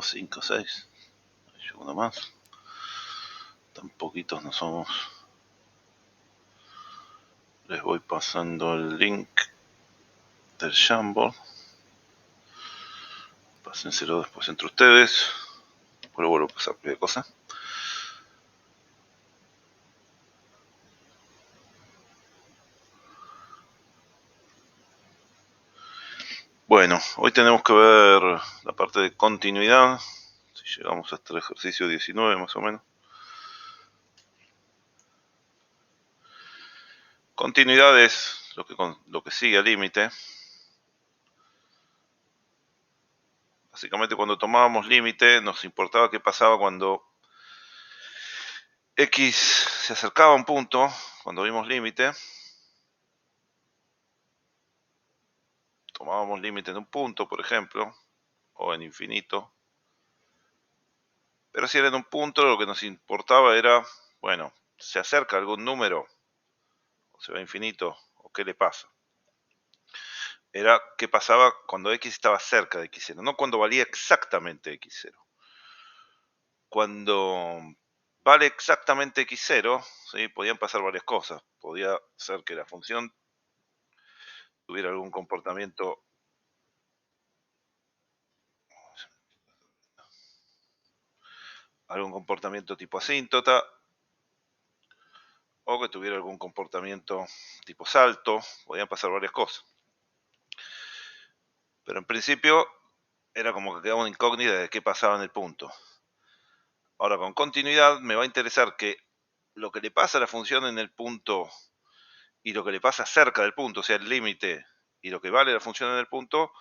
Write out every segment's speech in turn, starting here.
Somos 5 o 6. Hay uno más. Tan poquitos no somos. Les voy pasando el link del Jamboard. Pásenselo después entre ustedes. Después lo vuelvo a pasar cualquier cosa. Bueno, hoy tenemos que ver la parte de continuidad. Si llegamos hasta el ejercicio 19 más o menos. Continuidad es lo que sigue al límite. Básicamente cuando tomábamos límite nos importaba qué pasaba cuando X se acercaba a un punto, cuando vimos límite. Tomábamos límite en un punto, por ejemplo, o en infinito. Pero si era en un punto, lo que nos importaba era, bueno, ¿se acerca algún número? ¿O se va a infinito? ¿O qué le pasa? Era qué pasaba cuando X estaba cerca de X0, no cuando valía exactamente X0. Cuando vale exactamente X0, ¿sí? Podían pasar varias cosas. Podía ser que la función tuviera algún comportamiento tipo asíntota, o que tuviera algún comportamiento tipo salto. Podían pasar varias cosas. Pero en principio era como que quedaba una incógnita de qué pasaba en el punto. Ahora con continuidad me va a interesar que lo que le pasa a la función en el punto y lo que le pasa cerca del punto, o sea el límite, y lo que vale la función en el punto,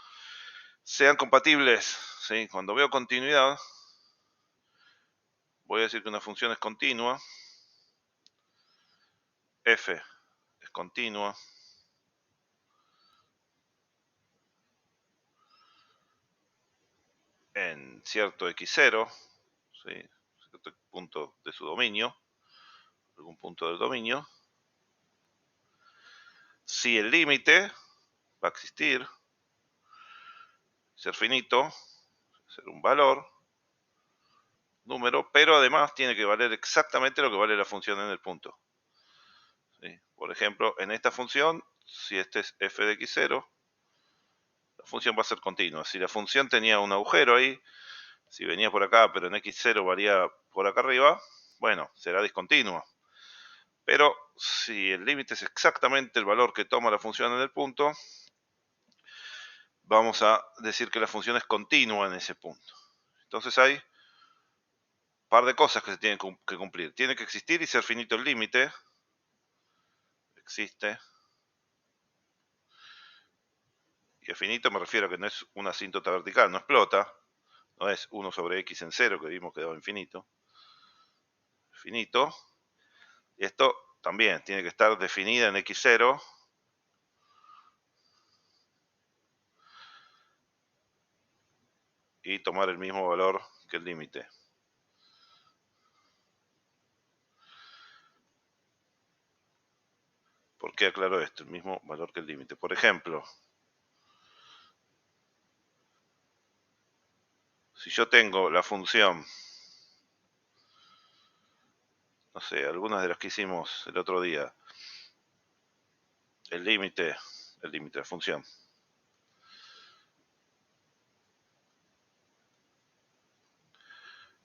sean compatibles, ¿sí? Cuando veo continuidad, voy a decir que una función es continua, f es continua, en cierto x0, ¿sí? Cierto punto de su dominio, algún punto del dominio, si el límite va a existir, ser finito, ser un valor, número, pero además tiene que valer exactamente lo que vale la función en el punto. ¿Sí? Por ejemplo, en esta función, si este es f de x0, la función va a ser continua. Si la función tenía un agujero ahí, si venía por acá, pero en x0 valía por acá arriba, bueno, será discontinua. Pero si el límite es exactamente el valor que toma la función en el punto, vamos a decir que la función es continua en ese punto. Entonces hay un par de cosas que se tienen que cumplir. Tiene que existir y ser finito el límite. Existe. Y a finito me refiero a que no es una asíntota vertical, no explota. No es 1 sobre x en 0, que vimos que daba infinito. Finito. Y esto también tiene que estar definida en x0. Y tomar el mismo valor que el límite. ¿Por qué aclaro esto? El mismo valor que el límite. Por ejemplo, si yo tengo la función, no sé, algunas de las que hicimos el otro día, el límite de la función,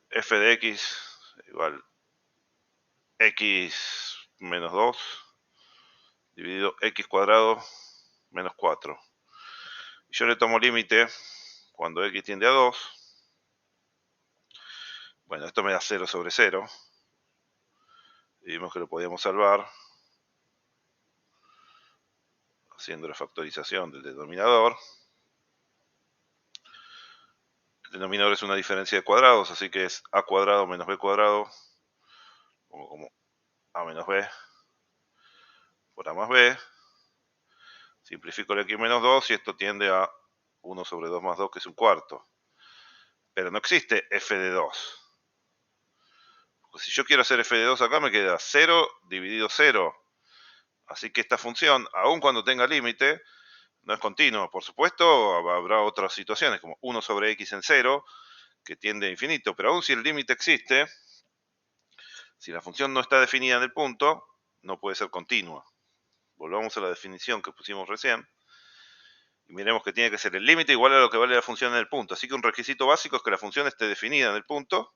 f de x igual x menos 2 dividido x cuadrado menos 4. Y yo le tomo límite cuando x tiende a 2. Bueno, esto me da 0 sobre 0. Y vimos que lo podíamos salvar haciendo la factorización del denominador. El denominador es una diferencia de cuadrados, así que es a cuadrado menos b cuadrado, como a menos b por a más b. Simplifico el x menos 2 y esto tiende a 1 sobre 2 más 2, que es un cuarto. Pero no existe f de 2. Porque si yo quiero hacer f de 2 acá, me queda 0 dividido 0. Así que esta función, aun cuando tenga límite, no es continua. Por supuesto, habrá otras situaciones, como 1 sobre x en 0, que tiende a infinito, pero aún si el límite existe, si la función no está definida en el punto, no puede ser continua. Volvamos a la definición que pusimos recién. Y miremos que tiene que ser el límite igual a lo que vale la función en el punto. Así que un requisito básico es que la función esté definida en el punto,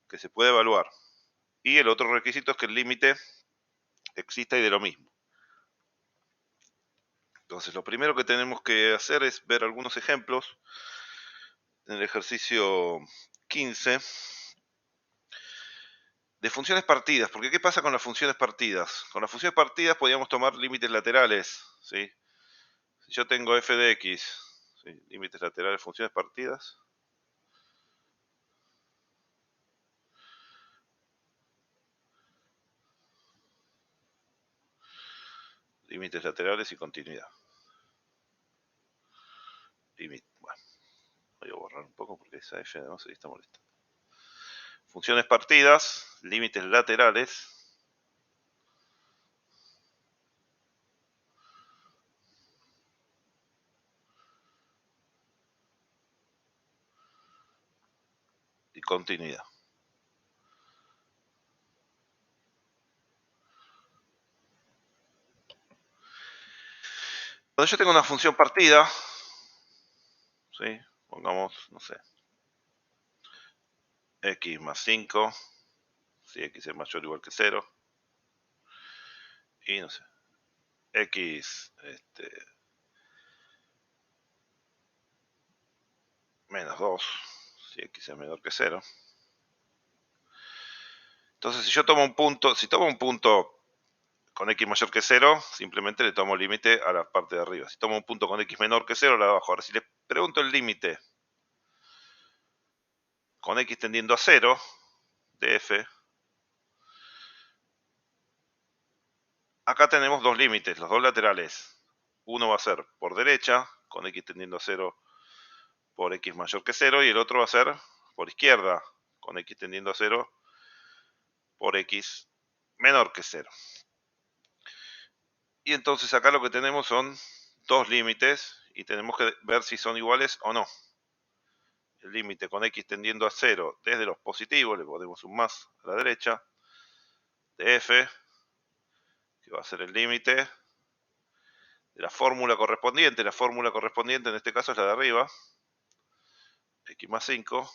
que se puede evaluar. Y el otro requisito es que el límite exista y de lo mismo. Entonces, lo primero que tenemos que hacer es ver algunos ejemplos. En el ejercicio 15 de funciones partidas, porque ¿qué pasa con las funciones partidas? Con las funciones partidas podríamos tomar límites laterales, ¿sí? Si yo tengo f de x, ¿sí? Límites laterales, funciones partidas. Límites laterales y continuidad. Bueno, voy a borrar un poco porque esa f no sé, está molesta. Funciones partidas, límites laterales. Y continuidad. Cuando yo tengo una función partida, ¿sí? Pongamos, no sé, x más 5, si x es mayor o igual que 0, y no sé, x menos 2, si x es menor que 0. Entonces, si yo tomo un punto, si tomo un punto con x mayor que 0, simplemente le tomo límite a la parte de arriba. Si tomo un punto con x menor que 0, la de abajo. Ahora, si le pregunto el límite con x tendiendo a 0 de f, acá tenemos dos límites, los dos laterales. Uno va a ser por derecha, con x tendiendo a 0 por x mayor que 0, y el otro va a ser por izquierda, con x tendiendo a 0 por x menor que 0. Y entonces acá lo que tenemos son dos límites y tenemos que ver si son iguales o no. El límite con x tendiendo a 0 desde los positivos, le ponemos un más a la derecha, de f, que va a ser el límite de la fórmula correspondiente. La fórmula correspondiente en este caso es la de arriba, x más 5.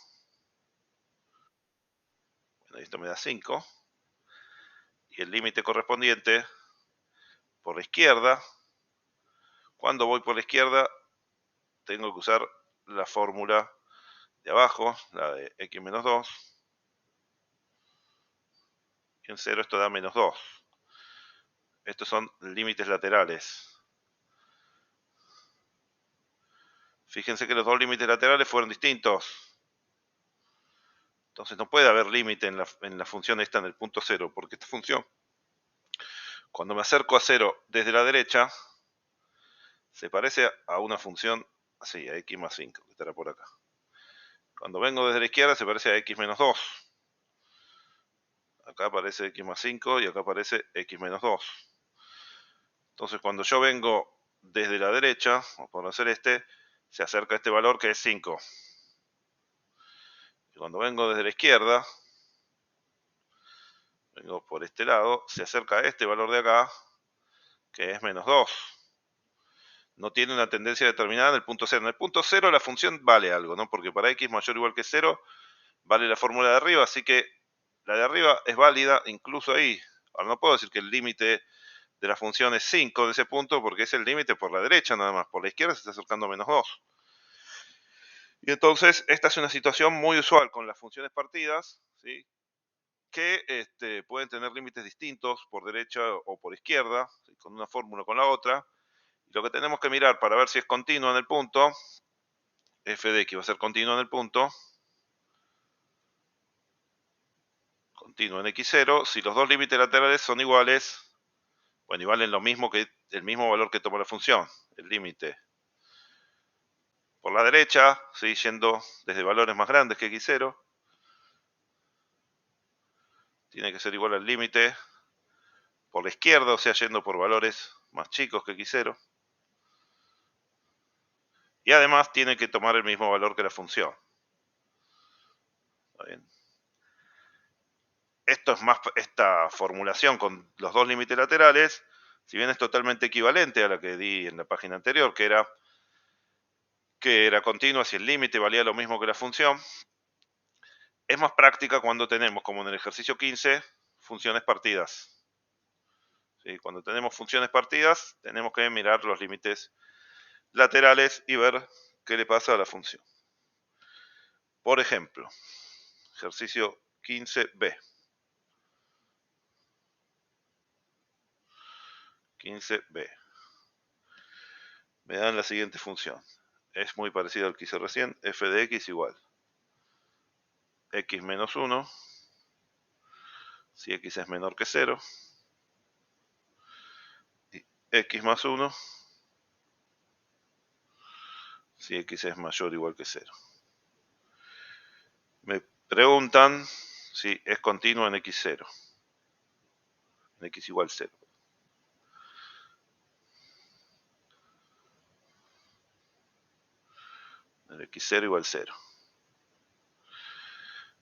Bueno, esto me da 5. Y el límite correspondiente por la izquierda. Cuando voy por la izquierda, tengo que usar la fórmula de abajo, la de x menos 2. Y en 0 esto da menos 2. Estos son límites laterales. Fíjense que los dos límites laterales fueron distintos. Entonces no puede haber límite en la función esta en el punto 0, porque esta función, cuando me acerco a 0 desde la derecha, se parece a una función así, a x más 5, que estará por acá. Cuando vengo desde la izquierda se parece a x menos 2. Acá aparece x más 5 y acá aparece x menos 2. Entonces cuando yo vengo desde la derecha, o por hacer se acerca a este valor que es 5. Y cuando vengo desde la izquierda, vengo por este lado, se acerca a este valor de acá, que es menos 2. No tiene una tendencia determinada en el punto 0. En el punto 0 la función vale algo, ¿no? Porque para x mayor o igual que 0 vale la fórmula de arriba, así que la de arriba es válida incluso ahí. Ahora no puedo decir que el límite de la función es 5 de ese punto porque es el límite por la derecha nada más. Por la izquierda se está acercando a menos 2. Y entonces esta es una situación muy usual con las funciones partidas, ¿sí? Que pueden tener límites distintos por derecha o por izquierda, ¿sí? Con una fórmula o con la otra. Y lo que tenemos que mirar para ver si es continuo en el punto, f de x va a ser continuo en el punto, continuo en x0, si los dos límites laterales son iguales, bueno, y valen lo mismo que el mismo valor que toma la función, el límite por la derecha, ¿sí? Yendo desde valores más grandes que x0, tiene que ser igual al límite por la izquierda, o sea, yendo por valores más chicos que x0. Y además tiene que tomar el mismo valor que la función. bien. Esto es más, esta formulación con los dos límites laterales, si bien es totalmente equivalente a la que di en la página anterior, que era continua si el límite valía lo mismo que la función, es más práctica cuando tenemos, como en el ejercicio 15, funciones partidas. ¿Sí? Cuando tenemos funciones partidas, tenemos que mirar los límites laterales y ver qué le pasa a la función. Por ejemplo, ejercicio 15b. 15b. Me dan la siguiente función. Es muy parecido al que hice recién. F de x igual x menos 1 si x es menor que 0 y x más 1 si x es mayor o igual que 0. Me preguntan si es continuo en x0, en x igual 0. En x0 igual 0.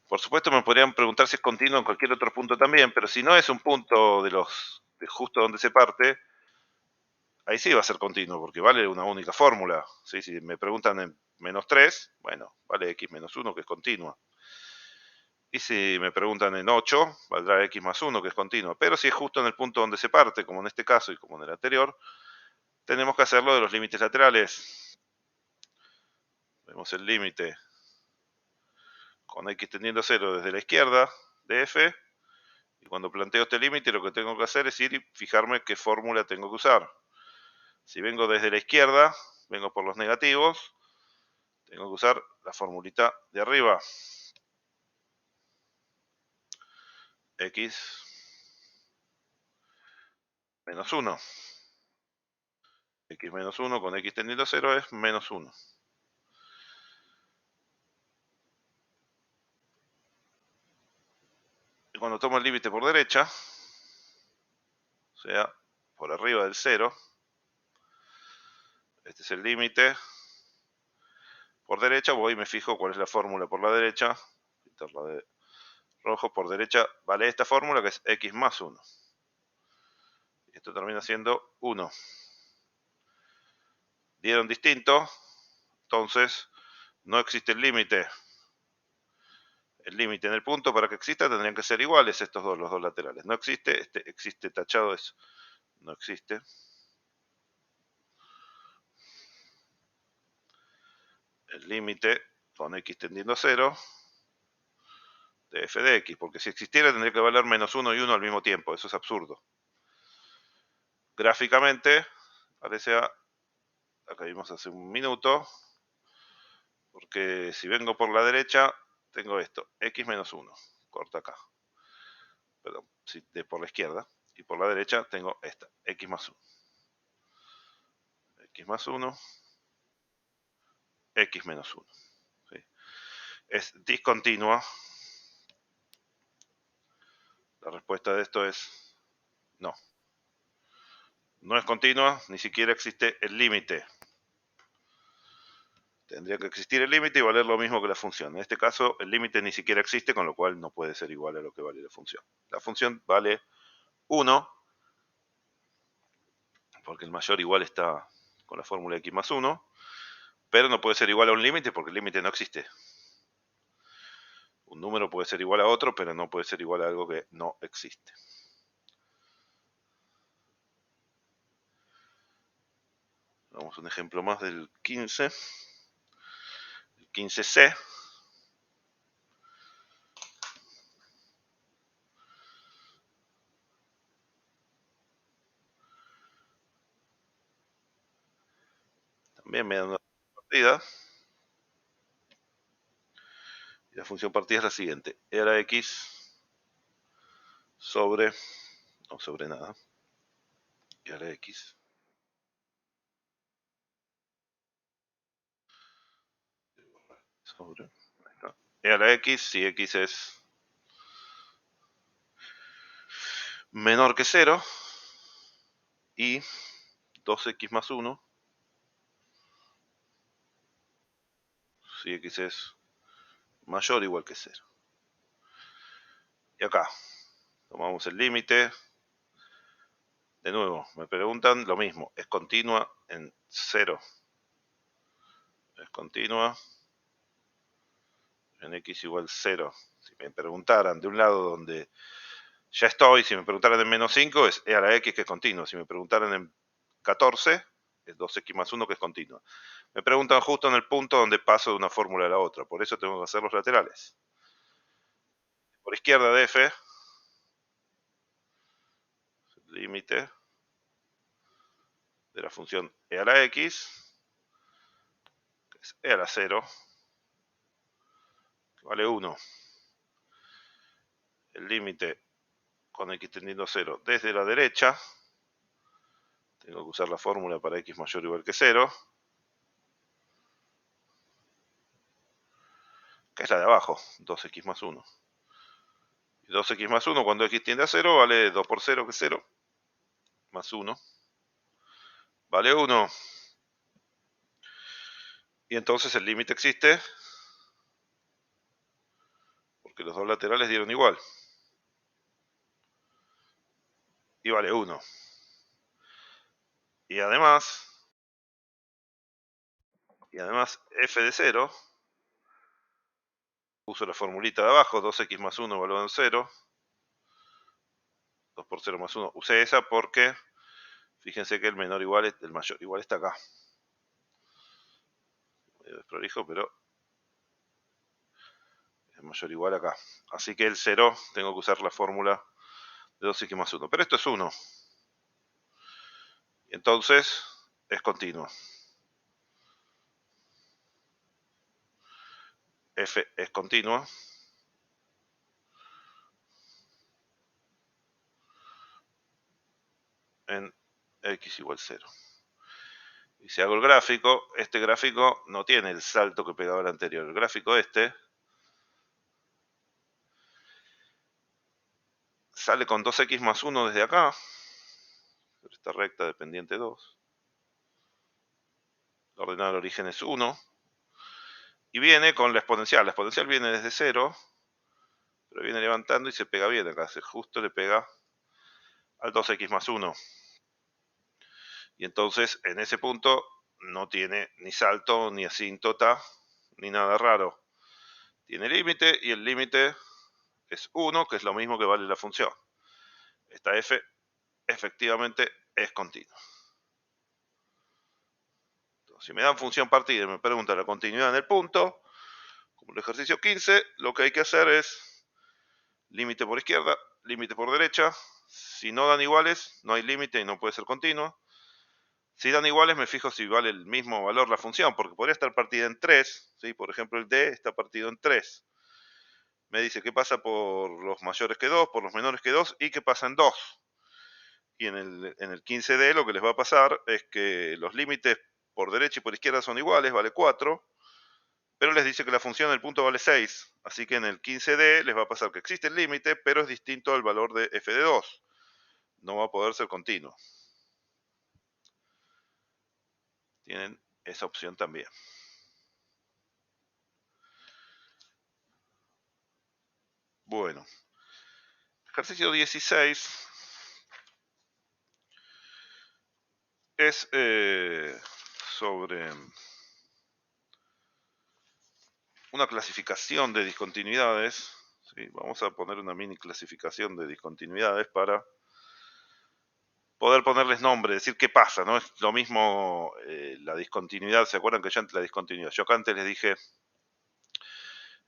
Por supuesto me podrían preguntar si es continuo en cualquier otro punto también, pero si no es un punto de justo donde se parte, ahí sí va a ser continuo, porque vale una única fórmula. ¿Sí? Si me preguntan en menos 3, bueno, vale x menos 1, que es continua. Y si me preguntan en 8, valdrá x más 1, que es continua. Pero si es justo en el punto donde se parte, como en este caso y como en el anterior, tenemos que hacerlo de los límites laterales. Vemos el límite con x tendiendo a 0 desde la izquierda de f. Y cuando planteo este límite, lo que tengo que hacer es ir y fijarme qué fórmula tengo que usar. Si vengo desde la izquierda, vengo por los negativos, tengo que usar la formulita de arriba. X menos 1. X menos 1 con x tendiendo a 0 es menos 1. Y cuando tomo el límite por derecha, o sea, por arriba del 0, este es el límite. Por derecha voy y me fijo cuál es la fórmula por la derecha. Pintarla de rojo. Por derecha vale esta fórmula que es x más 1. Y esto termina siendo 1. Dieron distinto, entonces no existe el límite. El límite en el punto para que exista tendrían que ser iguales estos dos, los dos laterales. No existe, este existe tachado, eso no existe. El límite con x tendiendo a 0 de f de x, porque si existiera tendría que valer menos 1 y 1 al mismo tiempo, eso es absurdo. Gráficamente, parece acá vimos hace un minuto, porque si vengo por la derecha, tengo esto, x menos 1, corta acá. Perdón, por la izquierda, y por la derecha tengo esta, x más 1. X más 1, x menos 1. ¿Sí? Es discontinua. La respuesta de esto es no. No es continua, ni siquiera existe el límite. Tendría que existir el límite y valer lo mismo que la función. En este caso, el límite ni siquiera existe, con lo cual no puede ser igual a lo que vale la función. La función vale 1, porque el mayor igual está con la fórmula x más 1, pero no puede ser igual a un límite porque el límite no existe. Un número puede ser igual a otro, pero no puede ser igual a algo que no existe. Vamos a un ejemplo más del 15. El 15C. También me dan una partida. Y la función partida es la siguiente. E a la x sobre, no sobre nada, e a la x sobre, ahí está. E a la x, si x es menor que 0, y 2x más 1, si x es mayor o igual que 0. acá tomamos el límite. De nuevo, me preguntan lo mismo. ¿Es continua en 0? ¿Es continua en x igual 0? Si me preguntaran de un lado donde ya estoy, si me preguntaran en menos 5, es e a la x que es continua. Si me preguntaran en 14, es 2x más 1 que es continua. Me preguntan justo en el punto donde paso de una fórmula a la otra. Por eso tengo que hacer los laterales. Por izquierda de f, límite de la función e a la x, que es e a la 0, que vale 1. El límite con x tendiendo a 0 desde la derecha, tengo que usar la fórmula para x mayor o igual que 0, que es la de abajo, 2x más 1. Y 2x más 1 cuando x tiende a 0 vale 2 por 0, que es 0, más 1, vale 1. Y entonces el límite existe porque los dos laterales dieron igual. Y vale 1. Y además f de 0, uso la formulita de abajo, 2x más 1 valor en 0, 2 por 0 más 1, usé esa porque fíjense que el menor igual, el mayor igual está acá. Medio desprolijo, pero el mayor igual acá. Así que el 0 tengo que usar la fórmula de 2x más 1. Pero esto es 1. Y entonces es continuo. F es continuo. En x igual 0. Y si hago el gráfico, este gráfico no tiene el salto que pegaba el anterior. El gráfico este sale con 2x más 1 desde acá, sobre esta recta de pendiente 2. La ordenada del origen es 1. Y viene con la exponencial. La exponencial viene desde 0, pero viene levantando y se pega bien acá. Justo le pega al 2x más 1. Y entonces en ese punto no tiene ni salto, ni asíntota, ni nada raro. Tiene límite y el límite es 1, que es lo mismo que vale la función. Esta f efectivamente es continua. Entonces, si me dan función partida y me preguntan la continuidad en el punto, como el ejercicio 15, lo que hay que hacer es límite por izquierda, límite por derecha. Si no dan iguales, no hay límite y no puede ser continuo. Si dan iguales, me fijo si vale el mismo valor la función, porque podría estar partida en 3. ¿Sí? Por ejemplo, el d está partido en 3. Me dice qué pasa por los mayores que 2, por los menores que 2 y qué pasa en 2. Y en el 15D lo que les va a pasar es que los límites por derecha y por izquierda son iguales, vale 4, pero les dice que la función del punto vale 6. Así que en el 15D les va a pasar que existe el límite, pero es distinto al valor de f de 2. No va a poder ser continuo. Tienen esa opción también. Bueno, ejercicio 16 es sobre una clasificación de discontinuidades. ¿Sí? Vamos a poner una mini clasificación de discontinuidades para poder ponerles nombre, decir qué pasa, ¿no? Es lo mismo la discontinuidad. ¿Se acuerdan que yo antes la discontinuidad? Yo acá antes les dije,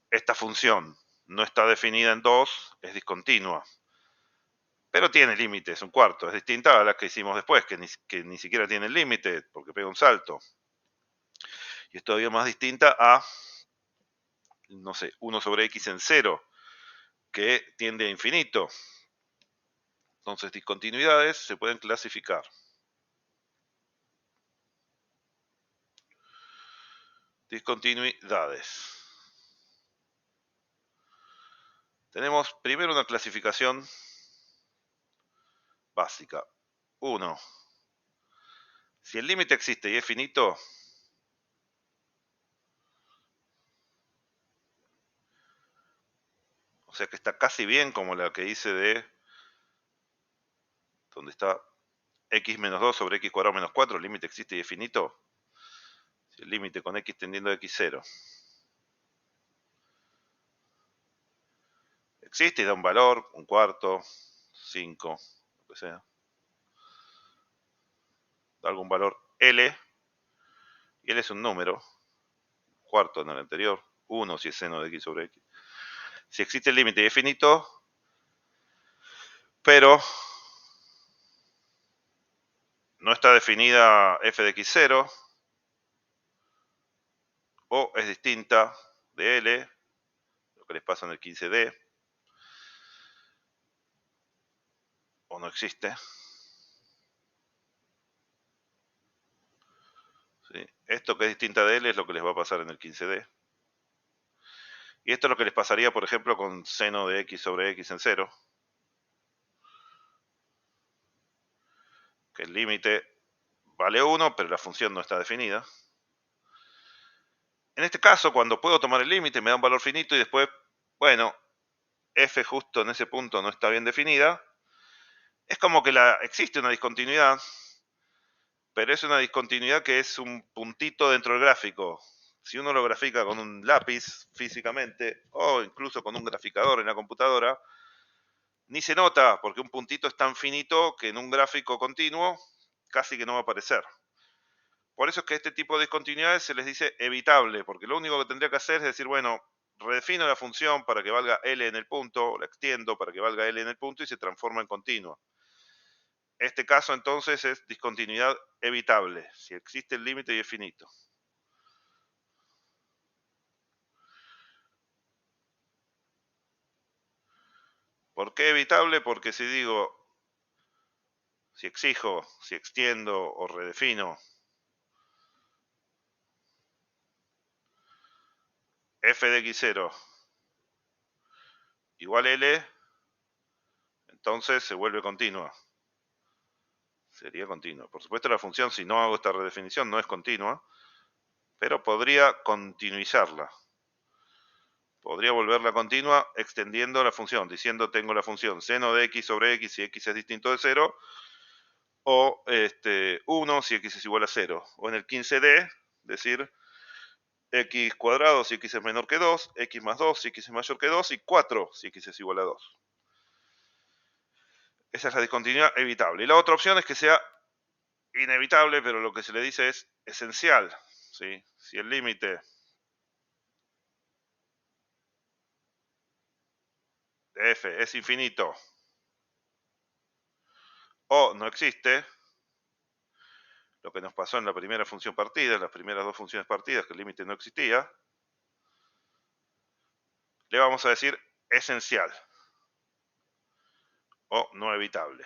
esta función no está definida en 2, es discontinua. Pero tiene límites, un cuarto. Es distinta a la que hicimos después, que ni siquiera tiene límite, porque pega un salto. Y es todavía más distinta a, no sé, 1 sobre x en 0, que tiende a infinito. Entonces, discontinuidades se pueden clasificar. Discontinuidades. Tenemos primero una clasificación básica. 1. Si el límite existe y es finito, sea que está casi bien como la que hice de donde está x menos 2 sobre x cuadrado menos 4, el límite existe y es finito. Si el límite con x tendiendo a x0 existe y da un valor, un cuarto, 5, lo que sea. Da algún valor L, y L es un número, cuarto en el anterior, 1 si es seno de x sobre x. Si existe el límite y es finito, pero no está definida f de x0, o es distinta de L, lo que les pasa en el 15D, o no existe. ¿Sí? Esto que es distinta de L es lo que les va a pasar en el 15D. Y esto es lo que les pasaría, por ejemplo, con seno de x sobre x en 0. Que el límite vale 1, pero la función no está definida. En este caso, cuando puedo tomar el límite, me da un valor finito y después, bueno, f justo en ese punto no está bien definida. Es como que existe una discontinuidad, pero es una discontinuidad que es un puntito dentro del gráfico. Si uno lo grafica con un lápiz físicamente, o incluso con un graficador en la computadora, ni se nota, porque un puntito es tan finito que en un gráfico continuo casi que no va a aparecer. Por eso es que este tipo de discontinuidades se les dice evitable, porque lo único que tendría que hacer es decir, bueno, redefino la función para que valga L en el punto, la extiendo para que valga L en el punto y se transforma en continua. Este caso entonces es discontinuidad evitable, si existe el límite y es finito. ¿Por qué evitable? Porque si digo, si exijo, si extiendo o redefino f de x0 igual L, entonces se vuelve continua. Sería continua. Por supuesto la función, si no hago esta redefinición, no es continua, pero podría continuizarla. Podría volverla continua extendiendo la función, diciendo tengo la función seno de x sobre x si x es distinto de 0, o 1 si x es igual a 0. O en el 15D, decir x cuadrado si x es menor que 2, x más 2 si x es mayor que 2 y 4 si x es igual a 2. Esa es la discontinuidad evitable. Y la otra opción es que sea inevitable, pero lo que se le dice es esencial. ¿Sí? Si el límite de f es infinito o no existe, lo que nos pasó en la primera función partida, en las primeras dos funciones partidas, que el límite no existía, le vamos a decir esencial o no evitable.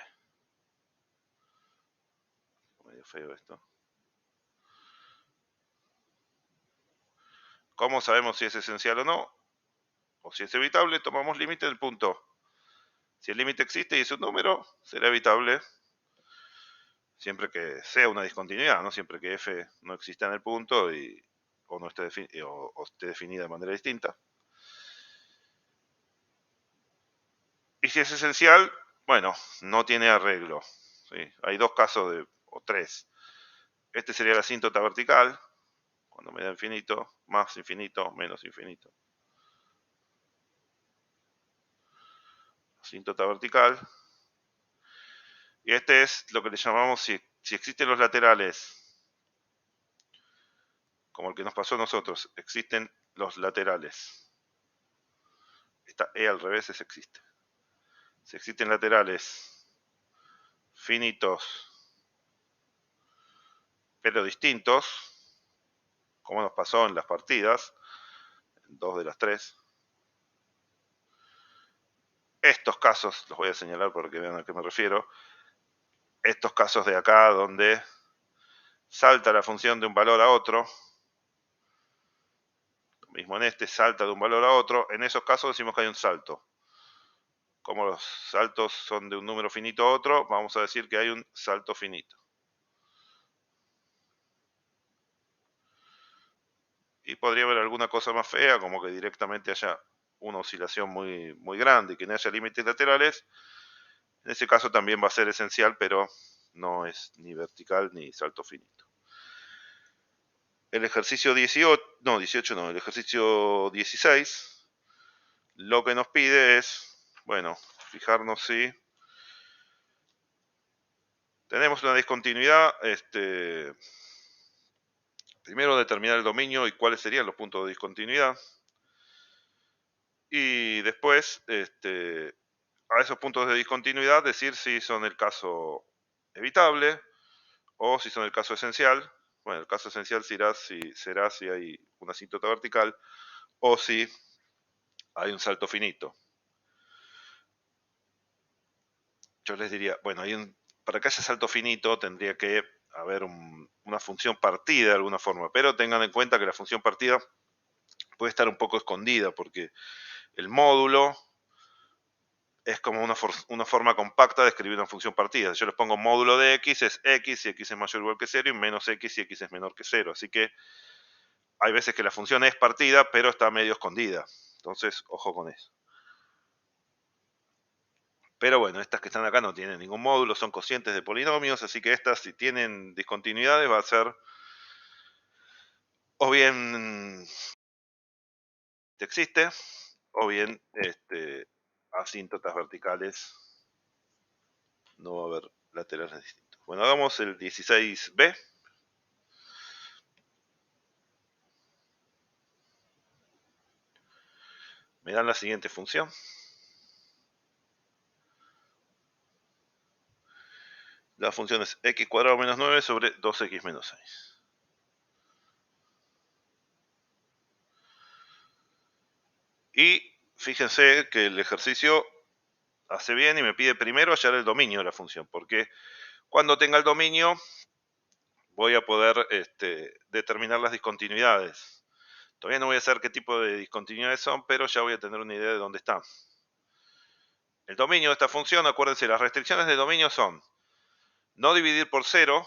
Medio feo esto. ¿Cómo sabemos si es esencial o no? O si es evitable, tomamos límite del punto. Si el límite existe y es un número, será evitable siempre que sea una discontinuidad, ¿no? Siempre que f no exista en el punto o, no esté o esté definida de manera distinta. Y si es esencial, bueno, no tiene arreglo. ¿Sí? Hay dos casos o tres. Este sería la asíntota vertical, cuando me da infinito, más infinito, menos infinito. Asíntota vertical. Y este es lo que le llamamos si existen los laterales, como el que nos pasó a nosotros, existen los laterales. Esta E al revés es existe. Si existen laterales finitos, pero distintos, como nos pasó en las partidas, en dos de las tres, estos casos, los voy a señalar para que vean a qué me refiero, estos casos de acá donde salta la función de un valor a otro, lo mismo en este, salta de un valor a otro, en esos casos decimos que hay un salto. Como los saltos son de un número finito a otro, vamos a decir que hay un salto finito. Y podría haber alguna cosa más fea, como que directamente haya una oscilación muy grande y que no haya límites laterales, en ese caso también va a ser esencial, pero no es ni vertical ni salto finito. El ejercicio 18, no, 18 no, el ejercicio 16, lo que nos pide es, bueno, fijarnos si tenemos una discontinuidad, primero determinar el dominio y cuáles serían los puntos de discontinuidad. Y después, a esos puntos de discontinuidad, decir si son el caso evitable o si son el caso esencial. Bueno, el caso esencial será si hay una asíntota vertical o si hay un salto finito. Yo les diría, bueno, para que haya salto finito tendría que haber una función partida de alguna forma, pero tengan en cuenta que la función partida puede estar un poco escondida porque el módulo es como una forma compacta de escribir una función partida. Yo les pongo módulo de x, es x si x es mayor o igual que 0 y menos x si x es menor que 0. Así que hay veces que la función es partida, pero está medio escondida. Entonces, ojo con eso. Pero bueno, estas que están acá no tienen ningún módulo, son cocientes de polinomios, así que estas, si tienen discontinuidades, va a ser o bien existe, o bien asíntotas verticales, no va a haber laterales distintos. Bueno, hagamos el 16b. Me dan la siguiente función. La función es x cuadrado menos 9 sobre 2x menos 6. Y fíjense que el ejercicio hace bien y me pide primero hallar el dominio de la función, porque cuando tenga el dominio voy a poder determinar las discontinuidades. Todavía no voy a saber qué tipo de discontinuidades son, pero ya voy a tener una idea de dónde están. El dominio de esta función, acuérdense, las restricciones de dominio son no dividir por 0,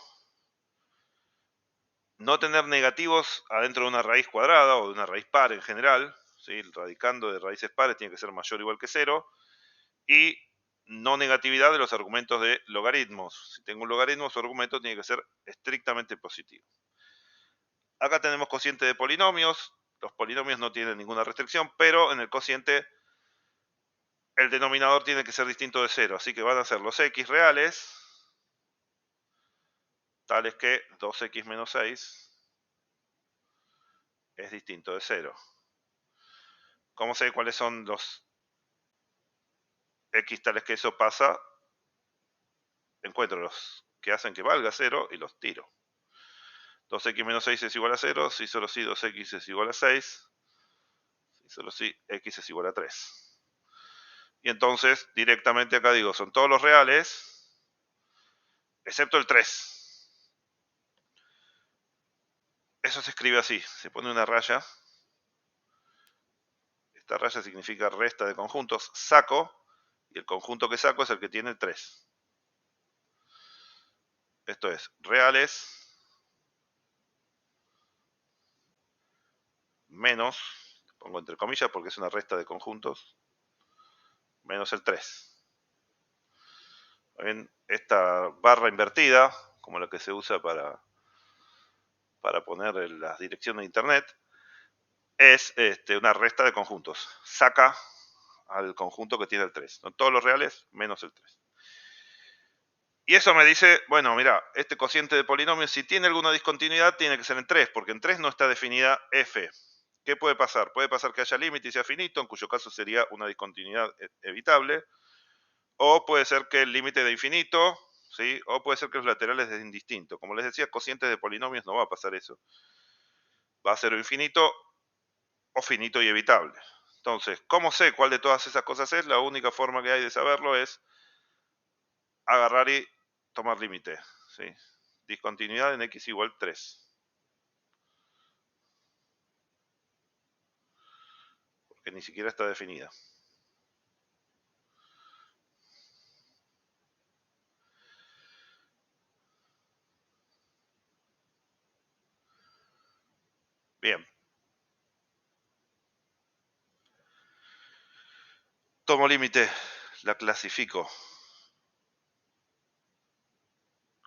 no tener negativos adentro de una raíz cuadrada o de una raíz par en general, ¿sí? El radicando de raíces pares tiene que ser mayor o igual que 0, y no negatividad de los argumentos de logaritmos. Si tengo un logaritmo, su argumento tiene que ser estrictamente positivo. Acá tenemos cociente de polinomios. Los polinomios no tienen ninguna restricción, pero en el cociente el denominador tiene que ser distinto de 0. Así que van a ser los x reales, tales que 2x menos 6 es distinto de 0. ¿Cómo sé cuáles son los x tales que eso pasa? Encuentro los que hacen que valga 0 y los tiro. 2x menos 6 es igual a 0, si solo si 2x es igual a 6, si solo si x es igual a 3. Y entonces directamente acá digo, son todos los reales, excepto el 3. Eso se escribe así, se pone una raya. Esta raya significa resta de conjuntos, saco, y el conjunto que saco es el que tiene el 3. Esto es reales menos, pongo entre comillas porque es una resta de conjuntos, menos el 3. ¿Ven? Esta barra invertida, como la que se usa para poner las direcciones de internet, es una resta de conjuntos. Saca al conjunto que tiene el 3. Son todos los reales menos el 3. Y eso me dice, bueno, mira, este cociente de polinomios, si tiene alguna discontinuidad, tiene que ser en 3, porque en 3 no está definida f. ¿Qué puede pasar? Puede pasar que haya límite y sea finito, en cuyo caso sería una discontinuidad evitable. O puede ser que el límite de infinito, ¿sí? O puede ser que los laterales es indistinto. Como les decía, cocientes de polinomios no va a pasar eso. Va a ser o infinito o finito y evitable. Entonces, ¿cómo sé cuál de todas esas cosas es? La única forma que hay de saberlo es agarrar y tomar límite. ¿Sí? Discontinuidad en x igual 3. Porque ni siquiera está definida. Bien. tomo límite, la clasifico.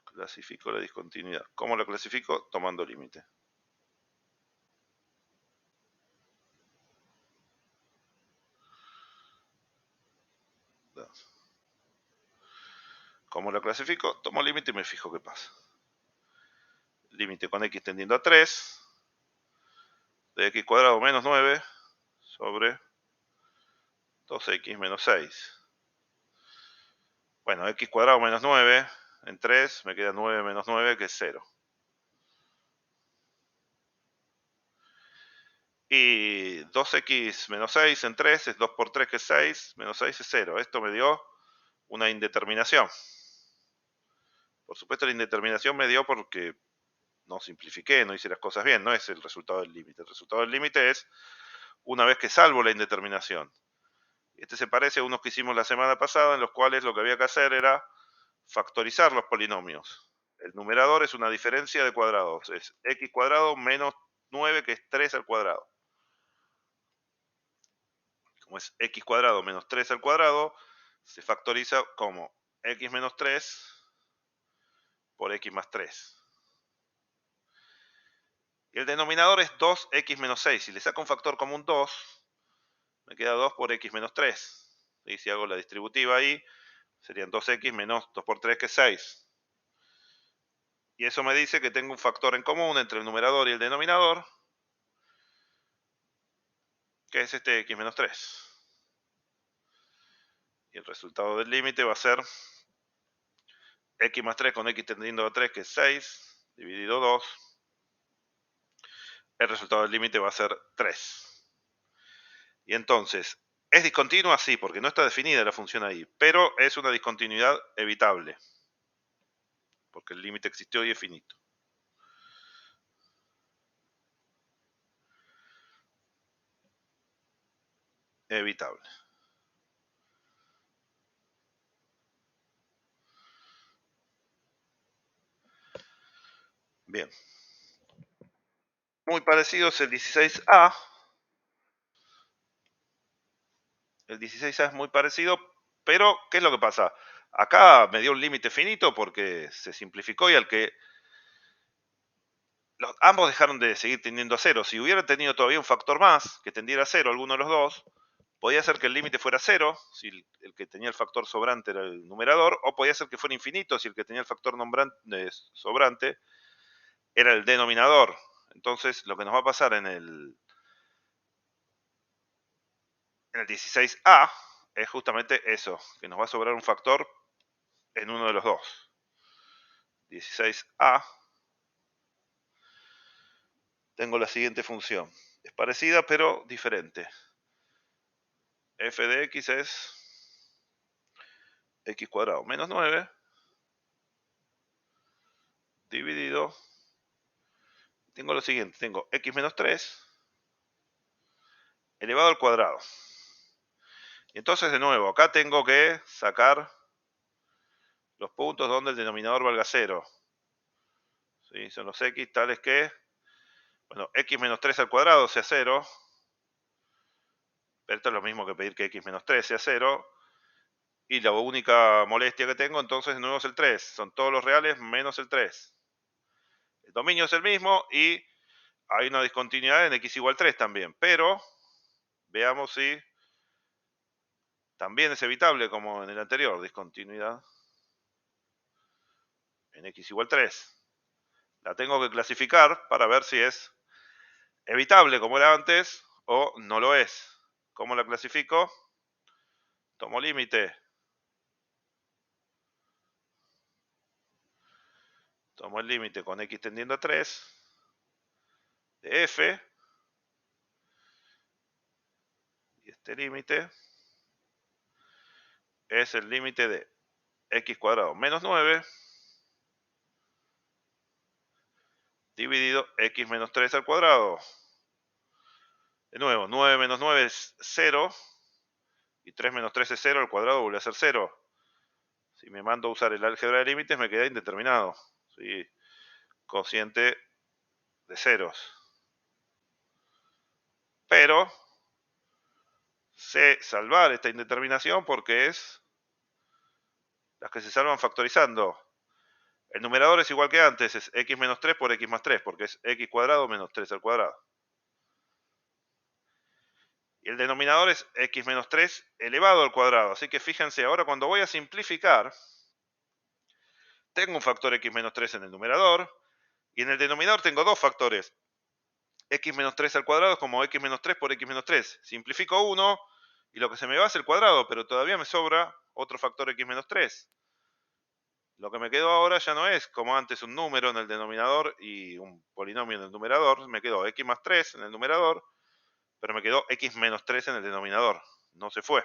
Clasifico la discontinuidad. ¿Cómo la clasifico? Tomando límite. ¿Cómo la clasifico? Tomo límite y me fijo qué pasa. Límite con x tendiendo a 3 de x cuadrado menos 9 sobre 2x menos 6. Bueno, x cuadrado menos 9 en 3 me queda 9 menos 9 que es 0. Y 2x menos 6 en 3 es 2 por 3 que es 6, menos 6 es 0. Esto me dio una indeterminación. Por supuesto la indeterminación me dio porque no simplifiqué, no hice las cosas bien, no es el resultado del límite. El resultado del límite es una vez que salvo la indeterminación. Este se parece a unos que hicimos la semana pasada, en los cuales lo que había que hacer era factorizar los polinomios. El numerador es una diferencia de cuadrados, es x cuadrado menos 9 que es 3 al cuadrado. Como es x cuadrado menos 3 al cuadrado, se factoriza como x menos 3 por x más 3. Y el denominador es 2x menos 6. Si le saco un factor común 2, me queda 2 por x menos 3. Y si hago la distributiva ahí, serían 2x menos 2 por 3, que es 6. Y eso me dice que tengo un factor en común entre el numerador y el denominador, que es este x menos 3. Y el resultado del límite va a ser x más 3 con x tendiendo a 3, que es 6, dividido 2. El resultado del límite va a ser 3. Y entonces, ¿es discontinua? Sí, porque no está definida la función ahí, pero es una discontinuidad evitable, porque el límite existió y es finito. Evitable. Bien. Muy parecido es el 16A. El 16A es muy parecido, pero ¿qué es lo que pasa? Acá me dio un límite finito porque se simplificó y al que ambos dejaron de seguir tendiendo a cero. Si hubiera tenido todavía un factor más que tendiera a cero, alguno de los dos, podía ser que el límite fuera cero, si el que tenía el factor sobrante era el numerador, o podía ser que fuera infinito, si el que tenía el factor sobrante era el denominador. Entonces, lo que nos va a pasar en el 16A es justamente eso, que nos va a sobrar un factor en uno de los dos. 16A, tengo la siguiente función. Es parecida, pero diferente. F de x es x cuadrado menos 9 dividido, tengo lo siguiente, tengo x menos 3 elevado al cuadrado. Y entonces, de nuevo, acá tengo que sacar los puntos donde el denominador valga 0. ¿Sí? Son los x tales que, bueno, x menos 3 al cuadrado sea 0. Pero esto es lo mismo que pedir que x menos 3 sea 0. Y la única molestia que tengo entonces de nuevo es el 3. Son todos los reales menos el 3. El dominio es el mismo y hay una discontinuidad en x igual 3 también. Pero veamos si también es evitable como en el anterior. Discontinuidad en x igual 3. La tengo que clasificar para ver si es evitable como era antes o no lo es. ¿Cómo la clasifico? Tomo límite. Tomo el límite con x tendiendo a 3 de f. Y este límite es el límite de x cuadrado menos 9 dividido x menos 3 al cuadrado. De nuevo, 9 menos 9 es 0 y 3 menos 3 es 0, al cuadrado vuelve a ser 0. Si me mando a usar el álgebra de límites me queda indeterminado. ¿Sí? Cociente de ceros. Pero sé salvar esta indeterminación porque es las que se salvan factorizando. El numerador es igual que antes, es x menos 3 por x más 3, porque es x cuadrado menos 3 al cuadrado. Y el denominador es x menos 3 elevado al cuadrado. Así que fíjense, ahora cuando voy a simplificar, tengo un factor x menos 3 en el numerador, y en el denominador tengo dos factores. X menos 3 al cuadrado es como x menos 3 por x menos 3. Simplifico uno, y lo que se me va es el cuadrado, pero todavía me sobra otro factor x menos 3. Lo que me quedó ahora ya no es como antes un número en el denominador y un polinomio en el numerador. Me quedó x más 3 en el numerador, pero me quedó x menos 3 en el denominador. No se fue.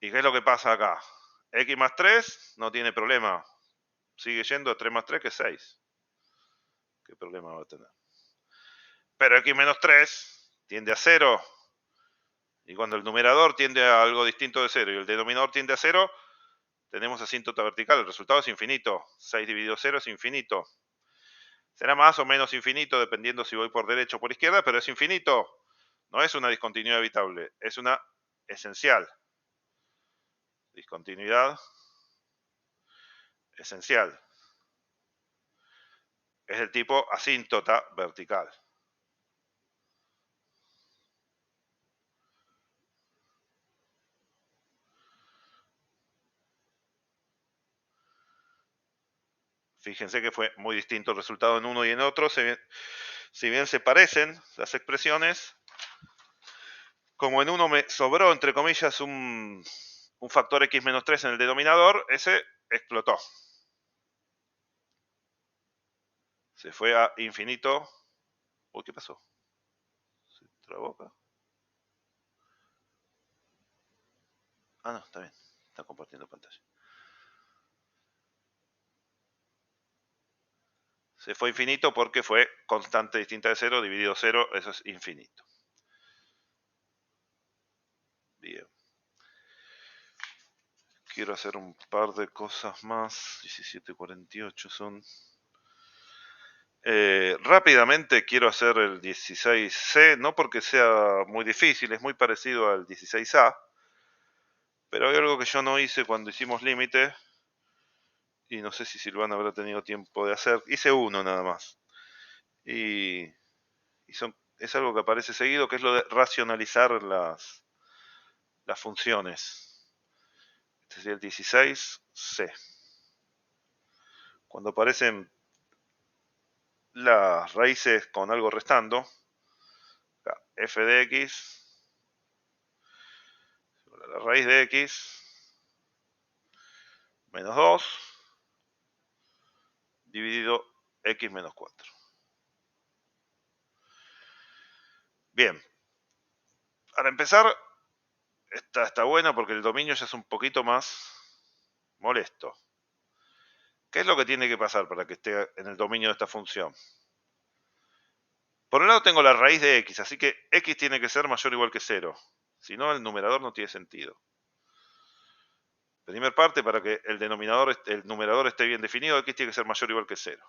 ¿Y qué es lo que pasa acá? X más 3 no tiene problema. Sigue yendo a 3 más 3 que es 6. ¿Qué problema va a tener? Pero x menos 3 tiende a 0. Y cuando el numerador tiende a algo distinto de 0 y el denominador tiende a 0, tenemos asíntota vertical. El resultado es infinito. 6 dividido 0 es infinito. Será más o menos infinito dependiendo si voy por derecha o por izquierda, pero es infinito. No es una discontinuidad evitable, es una esencial. Discontinuidad esencial. Es del tipo asíntota vertical. Fíjense que fue muy distinto el resultado en uno y en otro. Si bien se parecen las expresiones, como en uno me sobró, entre comillas, un factor x menos 3 en el denominador, ese explotó. Se fue a infinito. Uy, ¿qué pasó? ¿Se trabó acá? Ah, no, está bien. Está compartiendo pantalla. Se fue infinito porque fue constante distinta de 0 dividido 0, eso es infinito. Bien. Quiero hacer un par de cosas más. 17:48 son. Rápidamente quiero hacer el 16C, no porque sea muy difícil, es muy parecido al 16A, pero hay algo que yo no hice cuando hicimos límite, y no sé si Silvana habrá tenido tiempo de hacer. Hice uno nada más. Y es algo que aparece seguido, que es lo de racionalizar las funciones. Este sería el 16C. Cuando aparecen las raíces con algo restando, f de x, la raíz de x, menos 2, dividido x menos 4. Bien, para empezar, esta está buena porque el dominio ya es un poquito más molesto. ¿Qué es lo que tiene que pasar para que esté en el dominio de esta función? Por un lado tengo la raíz de x, así que x tiene que ser mayor o igual que 0. Si no, el numerador no tiene sentido. Primera parte, para que el numerador esté bien definido, x tiene que ser mayor o igual que 0.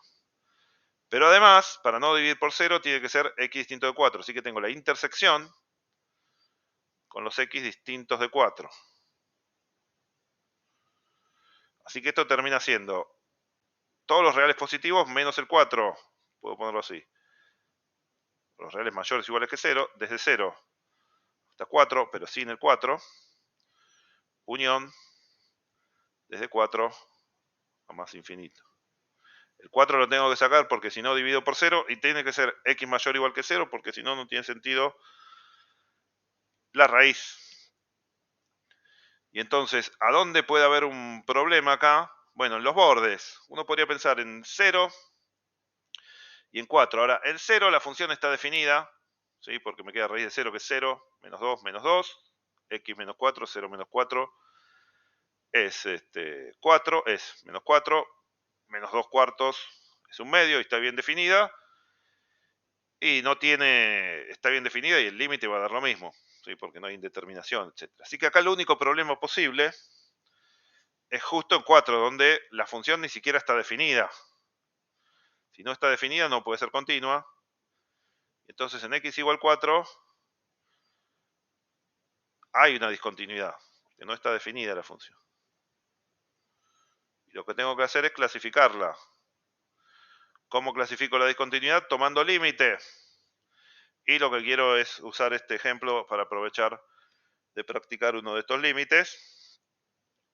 Pero además, para no dividir por 0, tiene que ser x distinto de 4. Así que tengo la intersección con los x distintos de 4. Así que esto termina siendo todos los reales positivos menos el 4. Puedo ponerlo así. Los reales mayores o iguales que 0, desde 0 hasta 4, pero sin el 4. Unión desde 4 a más infinito. El 4 lo tengo que sacar porque si no divido por 0 y tiene que ser x mayor o igual que 0 porque si no, no tiene sentido la raíz. Y entonces, ¿a dónde puede haber un problema acá? Bueno, en los bordes. Uno podría pensar en 0 y en 4. Ahora, en 0 la función está definida, ¿sí? Porque me queda raíz de 0 que es 0, menos 2, x menos 4, 0 menos 4 es 4, es menos 4, menos 2 cuartos es un medio y está bien definida. Y no tiene, está bien definida y el límite va a dar lo mismo, ¿sí? Porque no hay indeterminación, etc. Así que acá el único problema posible es justo en 4, donde la función ni siquiera está definida. Si no está definida no puede ser continua. Entonces en x igual 4 hay una discontinuidad, que no está definida la función. Y lo que tengo que hacer es clasificarla. ¿Cómo clasifico la discontinuidad? Tomando límite. Y lo que quiero es usar este ejemplo para aprovechar de practicar uno de estos límites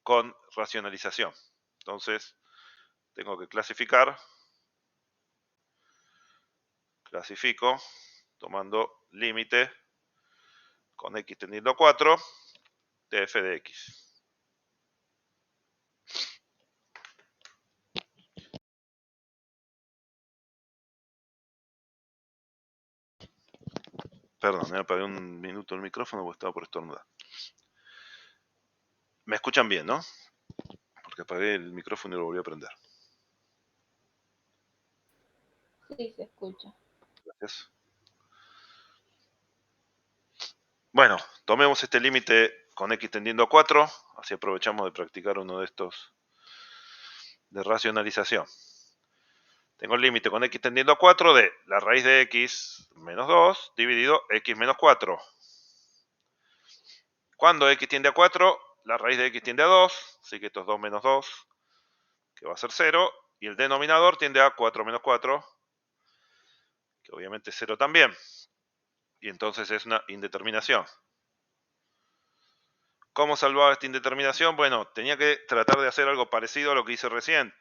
con racionalización. Entonces, tengo que clasificar. Clasifico tomando límite con x tendiendo a 4 de f de x. Perdón, me apagué un minuto el micrófono porque estaba por estornudar. Me escuchan bien, ¿no? Porque apagué el micrófono y lo volví a prender. Sí, se escucha. Gracias. Bueno, tomemos este límite con x tendiendo a 4, así aprovechamos de practicar uno de estos de racionalización. Tengo el límite con x tendiendo a 4 de la raíz de x menos 2 dividido x menos 4. Cuando x tiende a 4, la raíz de x tiende a 2, así que esto es 2 menos 2, que va a ser 0, y el denominador tiende a 4 menos 4, que obviamente es 0 también. Y entonces es una indeterminación. ¿Cómo salvaba esta indeterminación? Bueno, tenía que tratar de hacer algo parecido a lo que hice recién,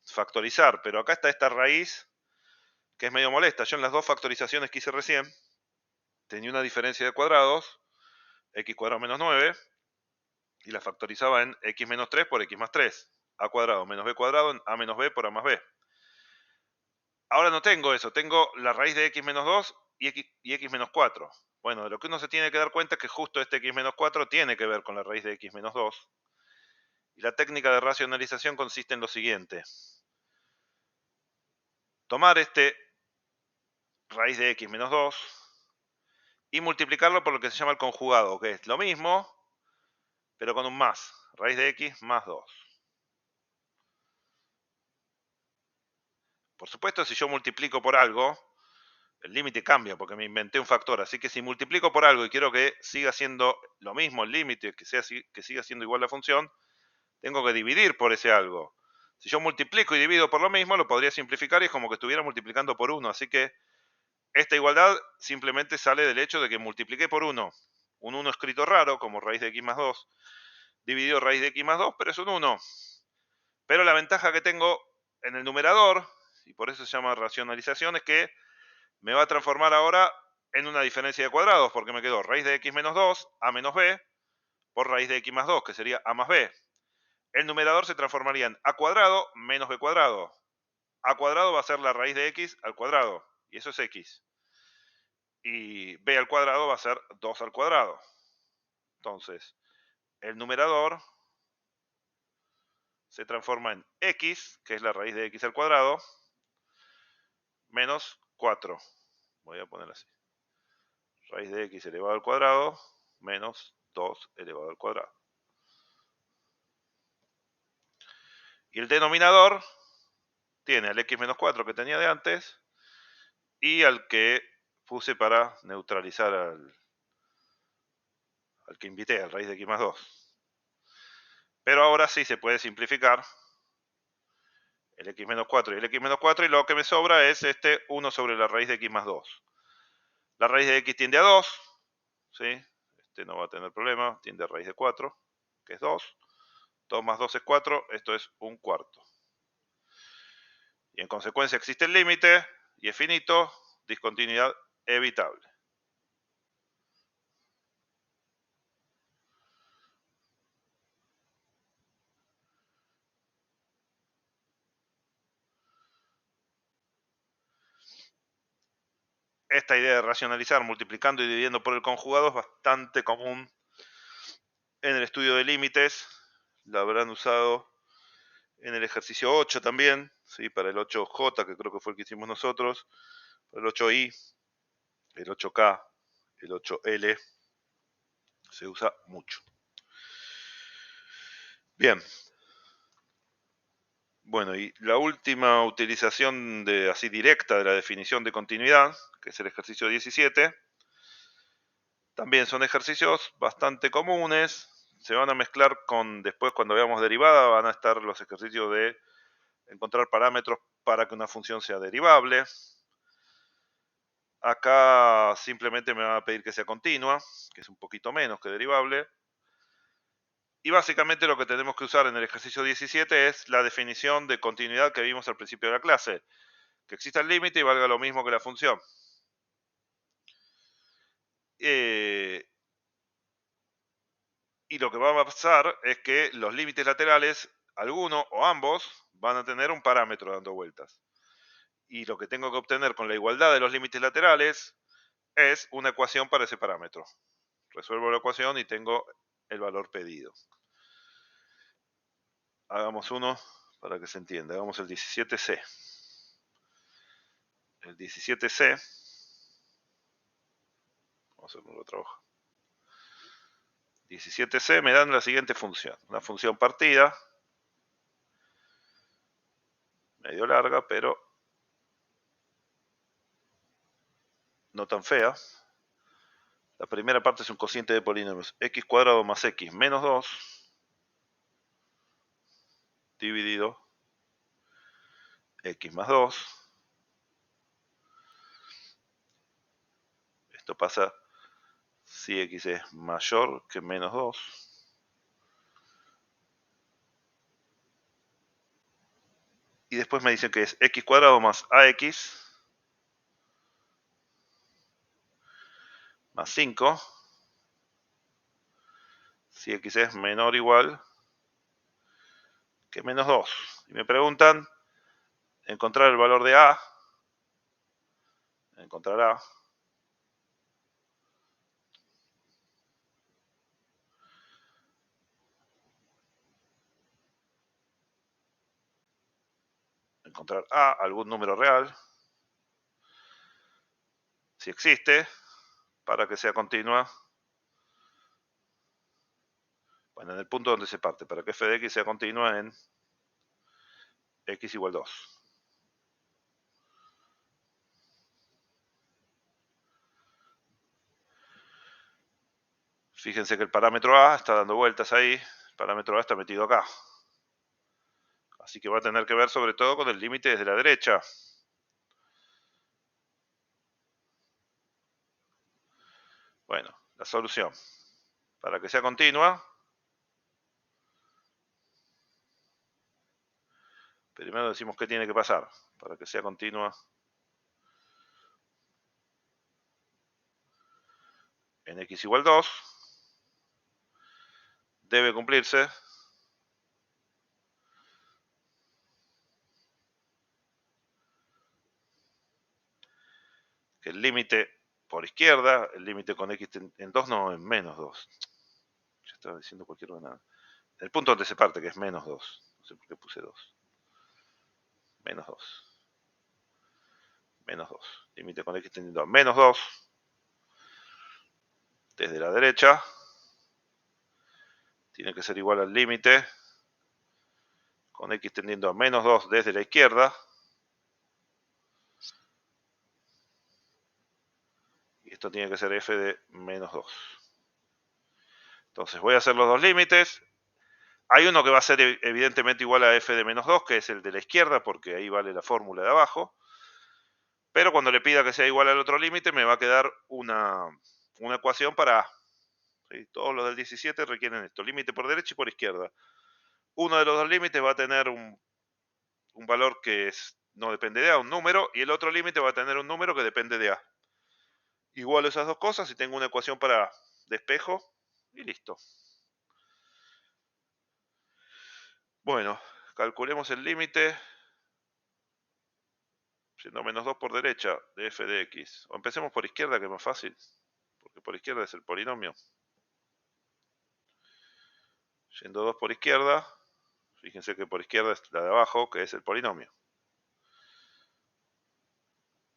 factorizar, pero acá está esta raíz que es medio molesta. Yo en las dos factorizaciones que hice recién tenía una diferencia de cuadrados, x cuadrado menos 9, y la factorizaba en x menos 3 por x más 3, a cuadrado menos b cuadrado en a menos b por a más b. Ahora no tengo eso, tengo la raíz de x menos 2 y x menos 4. Bueno, de lo que uno se tiene que dar cuenta es que justo este x menos 4 tiene que ver con la raíz de x menos 2. Y la técnica de racionalización consiste en lo siguiente. Tomar este raíz de x menos 2 y multiplicarlo por lo que se llama el conjugado, que es lo mismo, pero con un más. Raíz de x más 2. Por supuesto, si yo multiplico por algo, el límite cambia porque me inventé un factor. Así que si multiplico por algo y quiero que siga siendo lo mismo el límite, que siga siendo igual la función, tengo que dividir por ese algo. Si yo multiplico y divido por lo mismo, lo podría simplificar y es como que estuviera multiplicando por 1. Así que esta igualdad simplemente sale del hecho de que multipliqué por 1. Un 1 escrito raro, como raíz de x más 2, dividido raíz de x más 2, pero es un 1. Pero la ventaja que tengo en el numerador, y por eso se llama racionalización, es que me va a transformar ahora en una diferencia de cuadrados, porque me quedó raíz de x menos 2, a menos b, por raíz de x más 2, que sería a más b. El numerador se transformaría en a cuadrado menos b cuadrado. A cuadrado va a ser la raíz de x al cuadrado, y eso es x. Y b al cuadrado va a ser 2 al cuadrado. Entonces, el numerador se transforma en x, que es la raíz de x al cuadrado, menos 4. Voy a poner así. Raíz de x elevado al cuadrado menos 2 elevado al cuadrado. Y el denominador tiene al x menos 4 que tenía de antes y al que puse para neutralizar al que invité, al raíz de x más 2. Pero ahora sí se puede simplificar el x menos 4 y el x menos 4 y lo que me sobra es este 1 sobre la raíz de x más 2. La raíz de x tiende a 2, ¿sí? Este no va a tener problema, tiende a raíz de 4, que es 2. 2 más 2 es 4, esto es un cuarto. Y en consecuencia existe el límite y es finito, discontinuidad evitable. Esta idea de racionalizar multiplicando y dividiendo por el conjugado es bastante común en el estudio de límites. La habrán usado en el ejercicio 8 también, ¿sí? Para el 8J, que creo que fue el que hicimos nosotros, para el 8I, el 8K, el 8L, se usa mucho. Bien. Bueno, y la última utilización así directa de la definición de continuidad, que es el ejercicio 17, También son ejercicios bastante comunes. Se van a mezclar con, después cuando veamos derivada, van a estar los ejercicios de encontrar parámetros para que una función sea derivable. Acá simplemente me va a pedir que sea continua, que es un poquito menos que derivable. Y básicamente lo que tenemos que usar en el ejercicio 17 es la definición de continuidad que vimos al principio de la clase. Que exista el límite y valga lo mismo que la función. Y lo que va a pasar es que los límites laterales, alguno o ambos, van a tener un parámetro dando vueltas. Y lo que tengo que obtener con la igualdad de los límites laterales es una ecuación para ese parámetro. Resuelvo la ecuación y tengo el valor pedido. Hagamos uno para que se entienda. Hagamos el 17C. El 17C. Vamos a hacer un otra hoja. 17C me dan la siguiente función. Una función partida. Medio larga, pero no tan fea. La primera parte es un cociente de polinomios. X cuadrado más X menos 2 dividido X más 2. Esto pasa si X es mayor que menos 2. Y después me dicen que es X cuadrado más AX más 5 si X es menor o igual que menos 2. Y me preguntan encontrar el valor de A. Encontrar A. Encontrar A, algún número real. Si existe, para que sea continua. Bueno, en el punto donde se parte, para que f de x sea continua en x igual 2. Fíjense que el parámetro A está dando vueltas ahí, el parámetro A está metido acá. Así que va a tener que ver sobre todo con el límite desde la derecha. Bueno, la solución. Para que sea continua, primero decimos qué tiene que pasar. Para que sea continua en x igual 2, debe cumplirse que el límite por izquierda, el límite con x en 2 no, en menos 2. Ya estaba diciendo cualquier nada. El punto donde se parte, que es menos 2. No sé por qué puse 2. Menos 2. Menos 2. Límite con x tendiendo a menos 2. Desde la derecha. Tiene que ser igual al límite con x tendiendo a menos 2 desde la izquierda. Y esto tiene que ser f de menos 2. Entonces voy a hacer los dos límites. Hay uno que va a ser evidentemente igual a f de menos 2, que es el de la izquierda, porque ahí vale la fórmula de abajo. Pero cuando le pida que sea igual al otro límite, me va a quedar una ecuación para a. ¿Sí? Todos los del 17 requieren esto, límite por derecha y por izquierda. Uno de los dos límites va a tener un valor que no depende de A, un número, y el otro límite va a tener un número que depende de A. Igualo esas dos cosas y tengo una ecuación para despejo y listo. Bueno, calculemos el límite siendo menos 2 por derecha de f de x. O empecemos por izquierda, que es más fácil, porque por izquierda es el polinomio. Yendo 2 por izquierda, fíjense que por izquierda es la de abajo, que es el polinomio.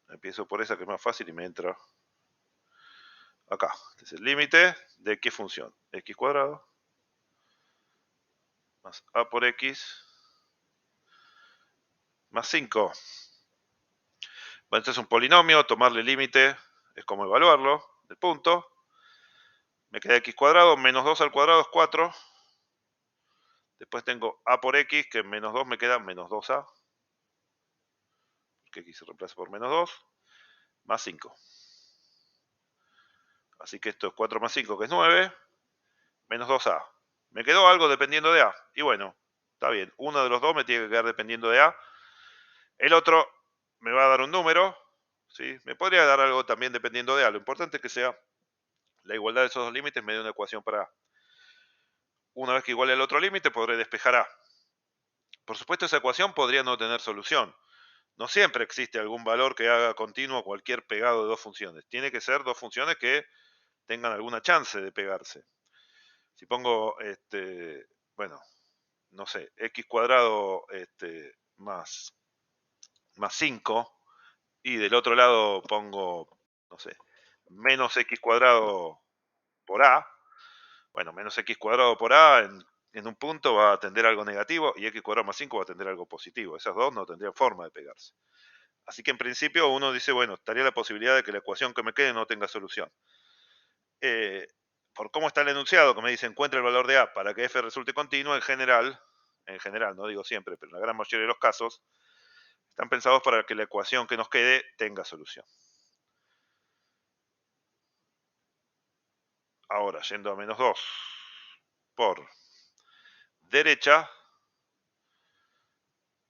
Empiezo por esa que es más fácil y me entra acá. Este es el límite de qué función. X cuadrado más a por x más 5. Bueno, este es un polinomio, tomarle límite es como evaluarlo, del punto. Me queda x cuadrado, menos 2 al cuadrado es 4. Después tengo a por x, que menos 2 me queda menos 2a. Que x se reemplaza por menos 2, más 5. Así que esto es 4 más 5, que es 9, menos 2a. Me quedó algo dependiendo de a. Y bueno, está bien. Uno de los dos me tiene que quedar dependiendo de a. El otro me va a dar un número. ¿Sí? Me podría dar algo también dependiendo de a. Lo importante es que sea la igualdad de esos dos límites me dé una ecuación para a. Una vez que iguale el otro límite, podré despejar a. Por supuesto, esa ecuación podría no tener solución. No siempre existe algún valor que haga continuo cualquier pegado de dos funciones. Tiene que ser dos funciones que tengan alguna chance de pegarse. Si pongo, bueno, no sé, x cuadrado más 5 y del otro lado pongo, no sé, menos x cuadrado por a, bueno, menos x cuadrado por a en un punto va a tender a algo negativo y x cuadrado más 5 va a tender a algo positivo. Esas dos no tendrían forma de pegarse. Así que en principio uno dice, bueno, estaría la posibilidad de que la ecuación que me quede no tenga solución. Por cómo está el enunciado, que me dice encuentra el valor de a para que f resulte continuo, en general, no digo siempre, pero en la gran mayoría de los casos, están pensados para que la ecuación que nos quede tenga solución. Ahora, yendo a menos 2 por derecha,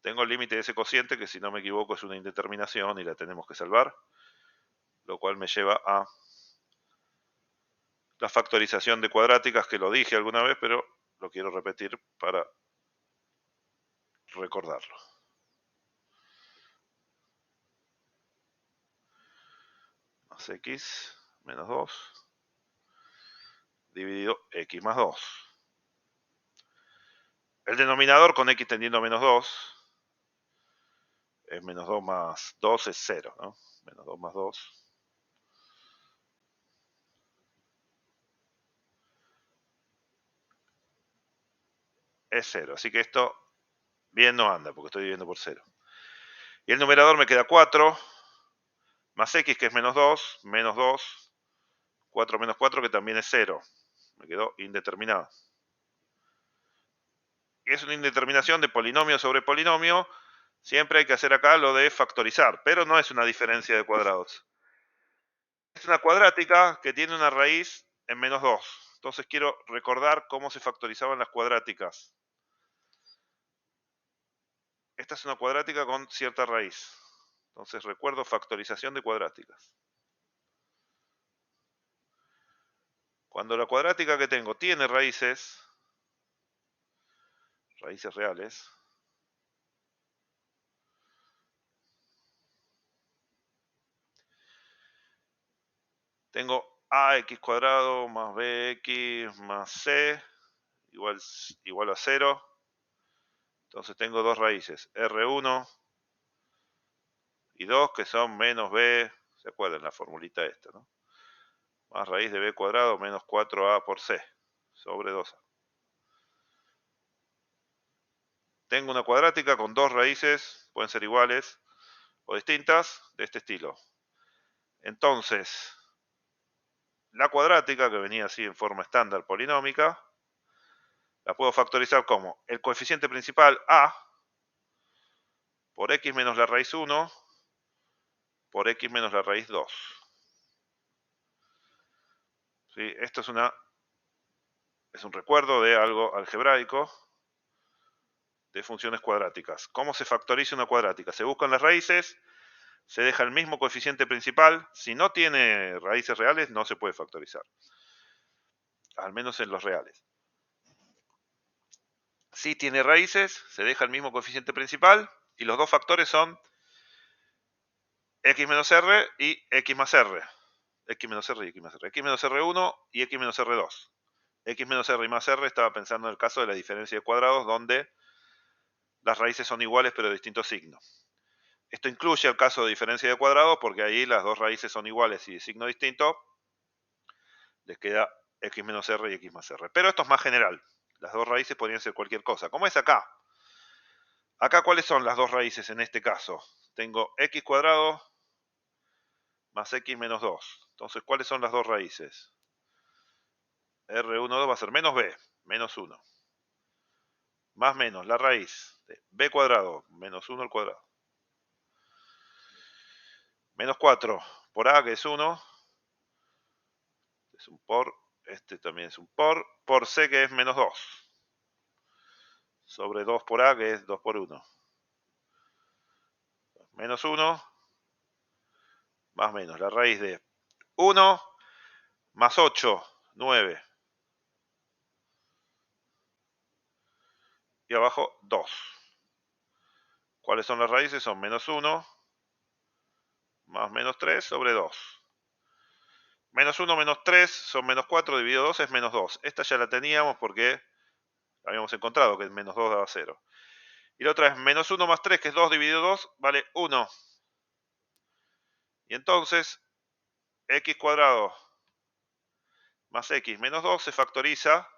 tengo el límite de ese cociente, que si no me equivoco es una indeterminación y la tenemos que salvar, lo cual me lleva a la factorización de cuadráticas, que lo dije alguna vez, pero lo quiero repetir para recordarlo. Más x menos 2 dividido x más 2. El denominador con x tendiendo a menos 2 es menos 2 más 2 es 0, ¿no? Menos 2 más 2 es 0. Así que esto bien no anda porque estoy dividiendo por 0. Y el numerador me queda 4 más x, que es menos 2, menos 2, 4 menos 4, que también es 0. Me quedó indeterminado. Y es una indeterminación de polinomio sobre polinomio. Siempre hay que hacer acá lo de factorizar, pero no es una diferencia de cuadrados. Es una cuadrática que tiene una raíz en menos 2. Entonces quiero recordar cómo se factorizaban las cuadráticas. Esta es una cuadrática con cierta raíz. Entonces recuerdo factorización de cuadráticas. Cuando la cuadrática que tengo tiene raíces reales, tengo ax cuadrado más bx más c igual a 0. Entonces tengo dos raíces, R1 y 2, que son menos b, ¿se acuerdan la formulita esta, no? Más raíz de b cuadrado menos 4a por c sobre 2a. Tengo una cuadrática con dos raíces, pueden ser iguales o distintas, de este estilo. Entonces, la cuadrática, que venía así en forma estándar polinómica, la puedo factorizar como el coeficiente principal a por x menos la raíz 1 por x menos la raíz 2. ¿Sí? Esto es un recuerdo de algo algebraico de funciones cuadráticas. ¿Cómo se factoriza una cuadrática? Se buscan las raíces, se deja el mismo coeficiente principal. Si no tiene raíces reales, no se puede factorizar. Al menos en los reales. Si tiene raíces, se deja el mismo coeficiente principal y los dos factores son x menos r y x más r. X menos r y x más r. X menos r1 y x menos r2. X menos r y más r estaba pensando en el caso de la diferencia de cuadrados, donde las raíces son iguales pero de distintos signos. Esto incluye el caso de diferencia de cuadrados porque ahí las dos raíces son iguales y de signo distinto. Les queda x menos r y x más r. Pero esto es más general. Las dos raíces podrían ser cualquier cosa. ¿Cómo es acá? Acá, ¿cuáles son las dos raíces en este caso? Tengo x cuadrado más x menos 2. Entonces, ¿cuáles son las dos raíces? R1 va a ser menos B, menos 1. Más menos la raíz de B cuadrado, menos 1 al cuadrado. Menos 4 por A, que es 1. Es un por. Este también es un por C, que es menos 2. Sobre 2 por A, que es 2 por 1. Menos 1, más menos la raíz de 1 más 8, 9. Y abajo 2. ¿Cuáles son las raíces? Son menos 1 más menos 3 sobre 2. Menos 1 menos 3 son menos 4, dividido 2 es menos 2. Esta ya la teníamos porque habíamos encontrado que el menos 2 daba 0. Y la otra es menos 1 más 3, que es 2 dividido 2, vale 1. Y entonces, x cuadrado más x menos 2 se factoriza.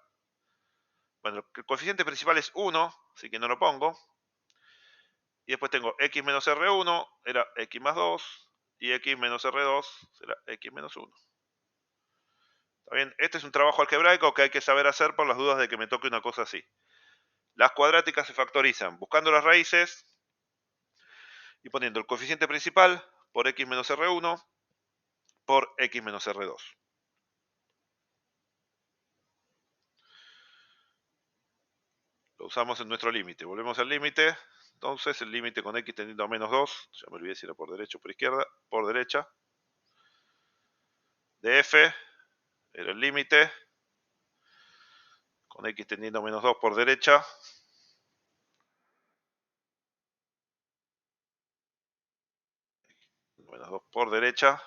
Bueno, el coeficiente principal es 1, así que no lo pongo. Y después tengo x menos r1, era x más 2, y x menos r2 será x menos 1. ¿Está bien? Este es un trabajo algebraico que hay que saber hacer por las dudas de que me toque una cosa así. Las cuadráticas se factorizan buscando las raíces y poniendo el coeficiente principal por x menos r1 por x menos r2. Lo usamos en nuestro límite. Volvemos al límite. Entonces el límite con x tendiendo a menos 2, ya me olvidé si era por derecha o por izquierda, por derecha, de f era el límite con x tendiendo a menos 2 por derecha, menos 2 por derecha,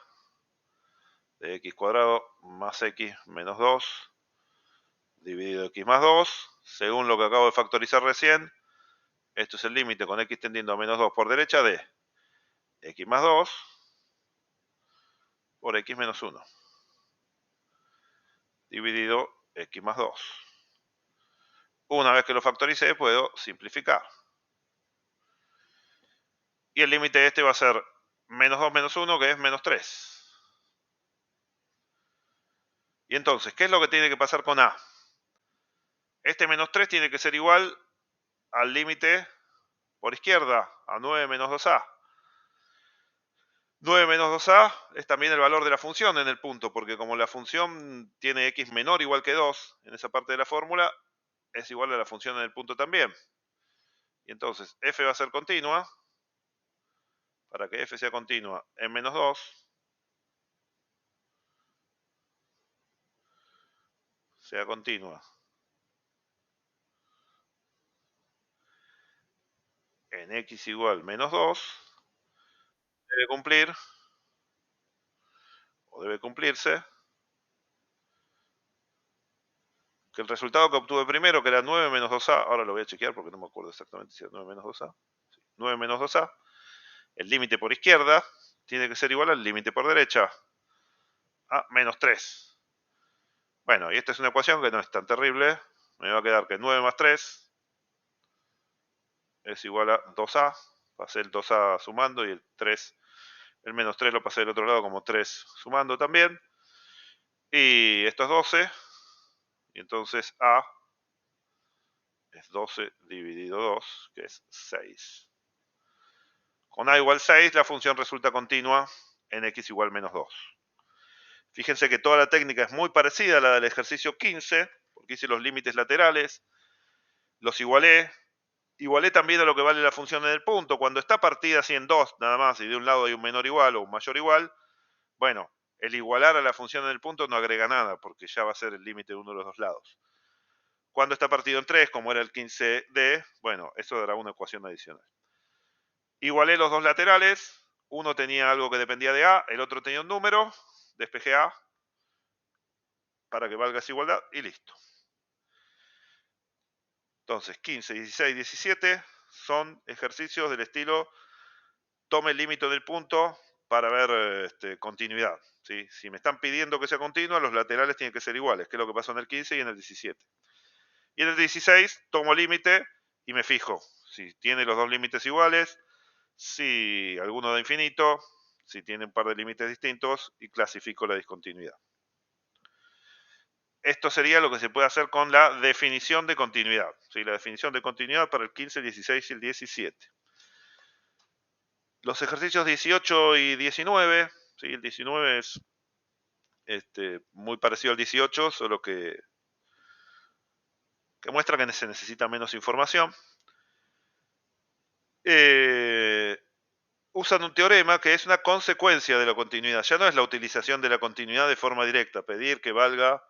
de x cuadrado más x menos 2 dividido x más 2, según lo que acabo de factorizar recién. Esto es el límite con x tendiendo a menos 2 por derecha de x más 2 por x menos 1 dividido x más 2. Una vez que lo factoricé puedo simplificar. Y el límite este va a ser menos 2 menos 1, que es menos 3. Y entonces, ¿qué es lo que tiene que pasar con A? Este menos 3 tiene que ser igual al límite por izquierda, a 9 menos 2A. 9 menos 2A es también el valor de la función en el punto, porque como la función tiene x menor o igual que 2 en esa parte de la fórmula, es igual a la función en el punto también. Y entonces f va a ser continua. Para que f sea continua en menos 2, sea continua en x igual menos 2, debe cumplir, o debe cumplirse, que el resultado que obtuve primero, que era 9 menos 2a, ahora lo voy a chequear porque no me acuerdo exactamente si era 9 menos 2a, sí, 9 menos 2a, el límite por izquierda tiene que ser igual al límite por derecha, a menos 3. Bueno, y esta es una ecuación que no es tan terrible, me va a quedar que 9 más 3 es igual a 2a, pasé el 2a sumando y el menos 3 lo pasé del otro lado como 3 sumando también. Y esto es 12. Y entonces A es 12 dividido 2, que es 6. Con A igual 6, la función resulta continua en x igual menos 2. Fíjense que toda la técnica es muy parecida a la del ejercicio 15, porque hice los límites laterales, los igualé. Igualé también a lo que vale la función en el punto. Cuando está partida así en 2 nada más, y de un lado hay un menor igual o un mayor igual, bueno, el igualar a la función en el punto no agrega nada, porque ya va a ser el límite de uno de los dos lados. Cuando está partido en 3, como era el 15D, bueno, eso dará una ecuación adicional. Igualé los dos laterales, uno tenía algo que dependía de A, el otro tenía un número, despejé A para que valga esa igualdad y listo. Entonces, 15, 16, 17 son ejercicios del estilo tome el límite del punto para ver continuidad. ¿Sí? Si me están pidiendo que sea continua, los laterales tienen que ser iguales, que es lo que pasó en el 15 y en el 17. Y en el 16 tomo límite y me fijo si tiene los dos límites iguales, si alguno da infinito, si tiene un par de límites distintos y clasifico la discontinuidad. esto sería lo que se puede hacer con la definición de continuidad. ¿Sí? La definición de continuidad para el 15, el 16 y el 17. Los ejercicios 18 y 19, ¿sí? El 19 es muy parecido al 18, solo que muestra que se necesita menos información. Usan un teorema que es una consecuencia de la continuidad. Ya no es la utilización de la continuidad de forma directa, pedir que valga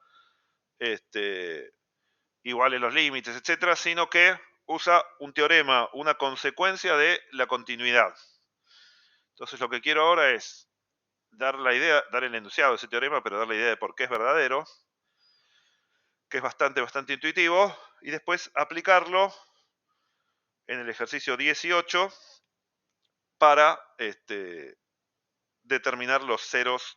iguales los límites, etcétera, sino que usa un teorema, una consecuencia de la continuidad. Entonces lo que quiero ahora es dar la idea, dar el enunciado de ese teorema, pero dar la idea de por qué es verdadero, que es bastante intuitivo, y después aplicarlo en el ejercicio 18 para determinar los ceros,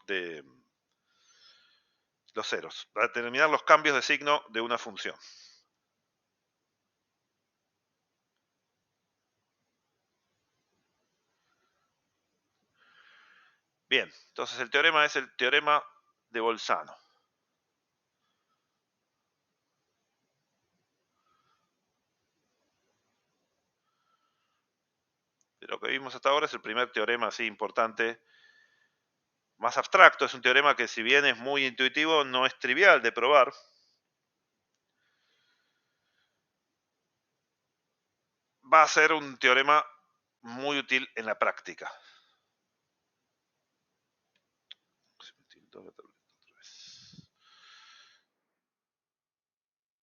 para determinar los cambios de signo de una función. Bien, entonces el teorema es el teorema de Bolzano. De lo que vimos hasta ahora es el primer teorema así importante, más abstracto. Es un teorema que, si bien es muy intuitivo, no es trivial de probar. Va a ser un teorema muy útil en la práctica.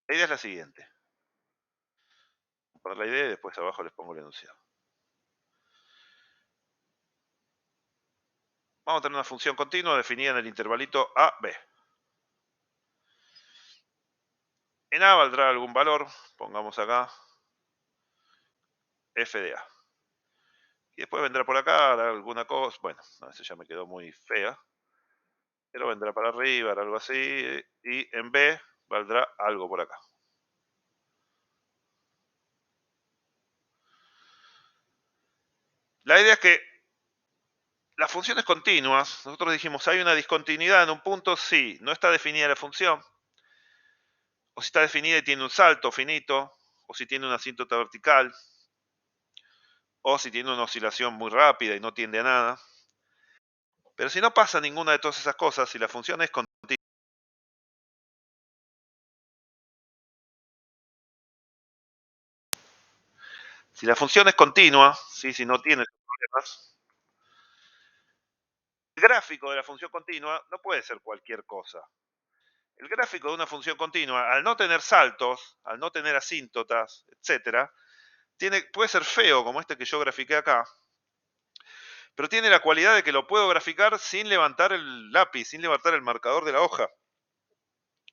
La idea es la siguiente. Voy a poner la idea y después abajo les pongo el enunciado. Vamos a tener una función continua definida en el intervalito a, b. En a valdrá algún valor, pongamos acá f de a. Y después vendrá por acá alguna cosa, bueno, no, eso ya me quedó muy fea, pero vendrá para arriba, algo así, y en b valdrá algo por acá. La idea es que las funciones continuas, nosotros dijimos, ¿hay una discontinuidad en un punto? Sí, no está definida la función, o si está definida y tiene un salto finito, o si tiene una asíntota vertical, o si tiene una oscilación muy rápida y no tiende a nada. Pero si no pasa ninguna de todas esas cosas, si la función es continua, si la función es continua, ¿sí? Si no tiene problemas, el gráfico de la función continua no puede ser cualquier cosa. El gráfico de una función continua, al no tener saltos, al no tener asíntotas, etcétera, puede ser feo, como este que yo grafiqué acá, pero tiene la cualidad de que lo puedo graficar sin levantar el lápiz, sin levantar el marcador de la hoja.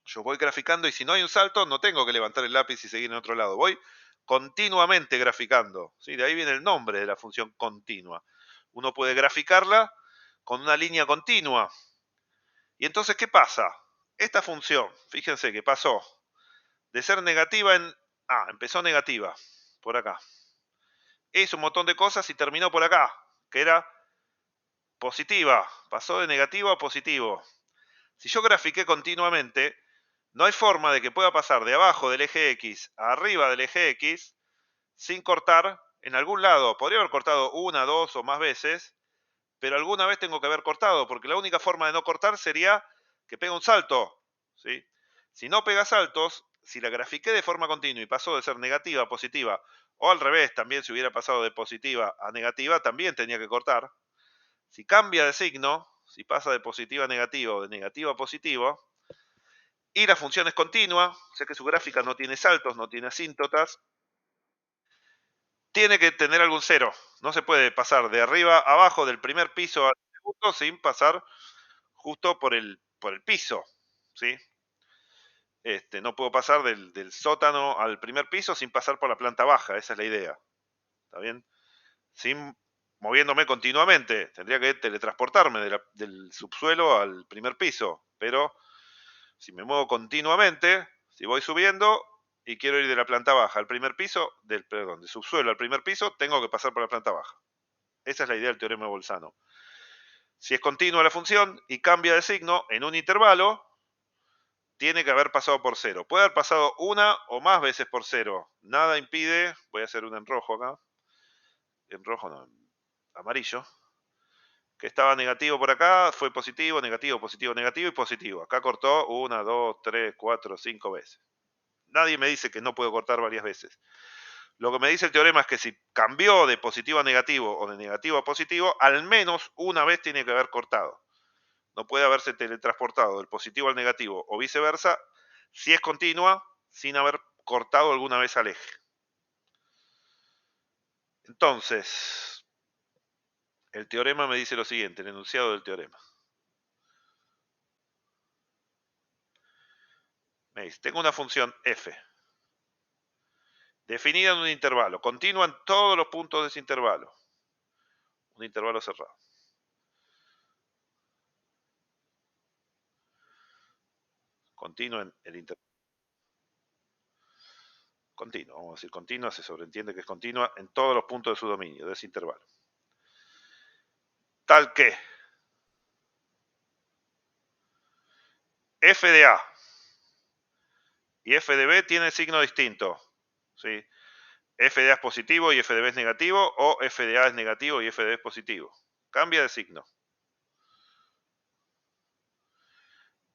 Yo voy graficando y si no hay un salto, no tengo que levantar el lápiz y seguir en otro lado. Voy continuamente graficando. ¿Sí? De ahí viene el nombre de la función continua. Uno puede graficarla con una línea continua. Y entonces, ¿qué pasa? Esta función, fíjense que pasó de ser negativa en A, empezó negativa, por acá. Hizo un montón de cosas y terminó por acá, que era positiva. Pasó de negativo a positivo. Si yo grafiqué continuamente, no hay forma de que pueda pasar de abajo del eje X a arriba del eje X sin cortar en algún lado. Podría haber cortado una, dos o más veces, pero alguna vez tengo que haber cortado, porque la única forma de no cortar sería que pegue un salto. ¿Sí? Si no pega saltos, si la grafiqué de forma continua y pasó de ser negativa a positiva, o al revés, también si hubiera pasado de positiva a negativa, también tenía que cortar. Si cambia de signo, si pasa de positiva a negativa o de negativo a positivo, y la función es continua, o sea que su gráfica no tiene saltos, no tiene asíntotas, tiene que tener algún cero. No se puede pasar de arriba a abajo del primer piso al segundo sin pasar justo por el piso. ¿Sí? No puedo pasar del sótano al primer piso sin pasar por la planta baja, esa es la idea. ¿Está bien? Sin moviéndome continuamente. Tendría que teletransportarme del subsuelo al primer piso, pero si me muevo continuamente, si voy subiendo y quiero ir de la planta baja al primer piso, del subsuelo al primer piso, tengo que pasar por la planta baja. Esa es la idea del teorema de Bolzano. Si es continua la función y cambia de signo en un intervalo, tiene que haber pasado por 0. Puede haber pasado una o más veces por 0. Nada impide, voy a hacer un en rojo acá, en rojo no, en amarillo, que estaba negativo por acá, fue positivo, negativo, positivo, negativo y positivo. Acá cortó 1, 2, 3, 4, 5 veces. Nadie me dice que no puedo cortar varias veces. Lo que me dice el teorema es que si cambió de positivo a negativo o de negativo a positivo, al menos una vez tiene que haber cortado. No puede haberse teletransportado del positivo al negativo o viceversa si es continua sin haber cortado alguna vez al eje. Entonces, el teorema me dice lo siguiente, el enunciado del teorema. Me dice, tengo una función f definida en un intervalo, continua en todos los puntos de ese intervalo. Un intervalo cerrado. Continua en el intervalo. Continua, vamos a decir continua, se sobreentiende que es continua en todos los puntos de su dominio, de ese intervalo. Tal que f de A y f de B tienen signo distinto. ¿Sí? F de A es positivo y f de B es negativo, o f de A es negativo y f de B es positivo. Cambia de signo.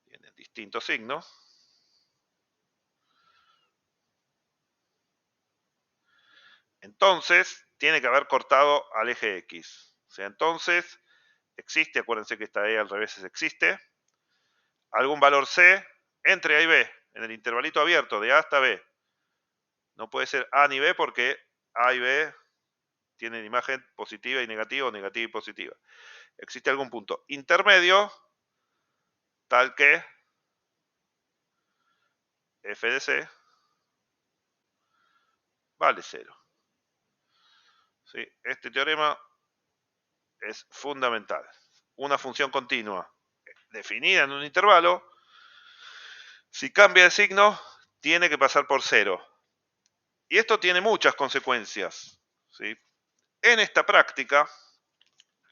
Tienen distintos signos. Entonces, tiene que haber cortado al eje X. O sea, entonces, existe, acuérdense que esta E al revés existe, algún valor C entre A y B, en el intervalito abierto de A hasta B. No puede ser A ni B porque A y B tienen imagen positiva y negativa o negativa y positiva. Existe algún punto intermedio tal que f de C vale 0. ¿Sí? Este teorema es fundamental. Una función continua definida en un intervalo, si cambia de signo, tiene que pasar por 0. Y esto tiene muchas consecuencias. ¿Sí? En esta práctica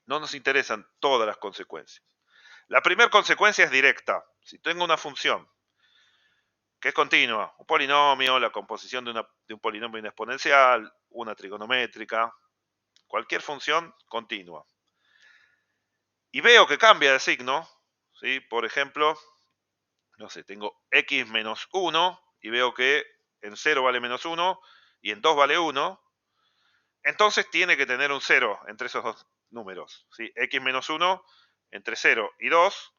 no nos interesan todas las consecuencias. La primera consecuencia es directa. Si tengo una función que es continua, un polinomio, la composición de un polinomio exponencial, una trigonométrica, cualquier función continua, y veo que cambia de signo, ¿sí? Por ejemplo, no sé, tengo x menos 1 y veo que en 0 vale menos 1 y en 2 vale 1, entonces tiene que tener un 0 entre esos dos números. ¿Sí? X menos 1 entre 0 y 2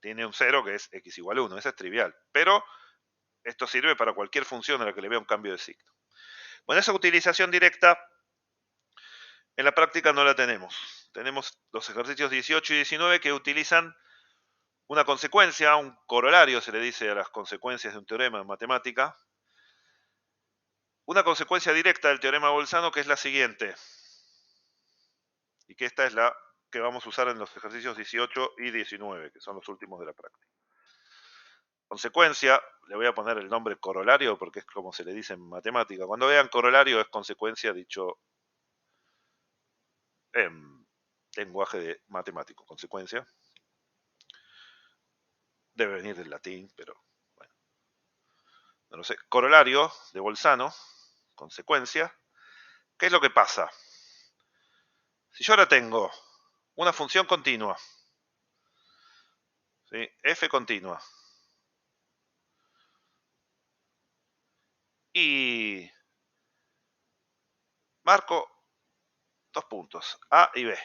tiene un 0 que es x igual a 1, eso es trivial, pero esto sirve para cualquier función a la que le vea un cambio de signo. Bueno, esa utilización directa en la práctica no la tenemos. Tenemos los ejercicios 18 y 19 que utilizan una consecuencia, un corolario se le dice a las consecuencias de un teorema en matemática. Una consecuencia directa del teorema de Bolzano que es la siguiente. Y que esta es la que vamos a usar en los ejercicios 18 y 19, que son los últimos de la práctica. Consecuencia, le voy a poner el nombre corolario porque es como se le dice en matemática. Cuando vean corolario es consecuencia dicho en lenguaje de matemático. Consecuencia. Debe venir del latín, pero bueno. No lo sé. Corolario de Bolzano, consecuencia. ¿Qué es lo que pasa? Si yo ahora tengo una función continua, ¿sí? F continua, y marco dos puntos, A y B.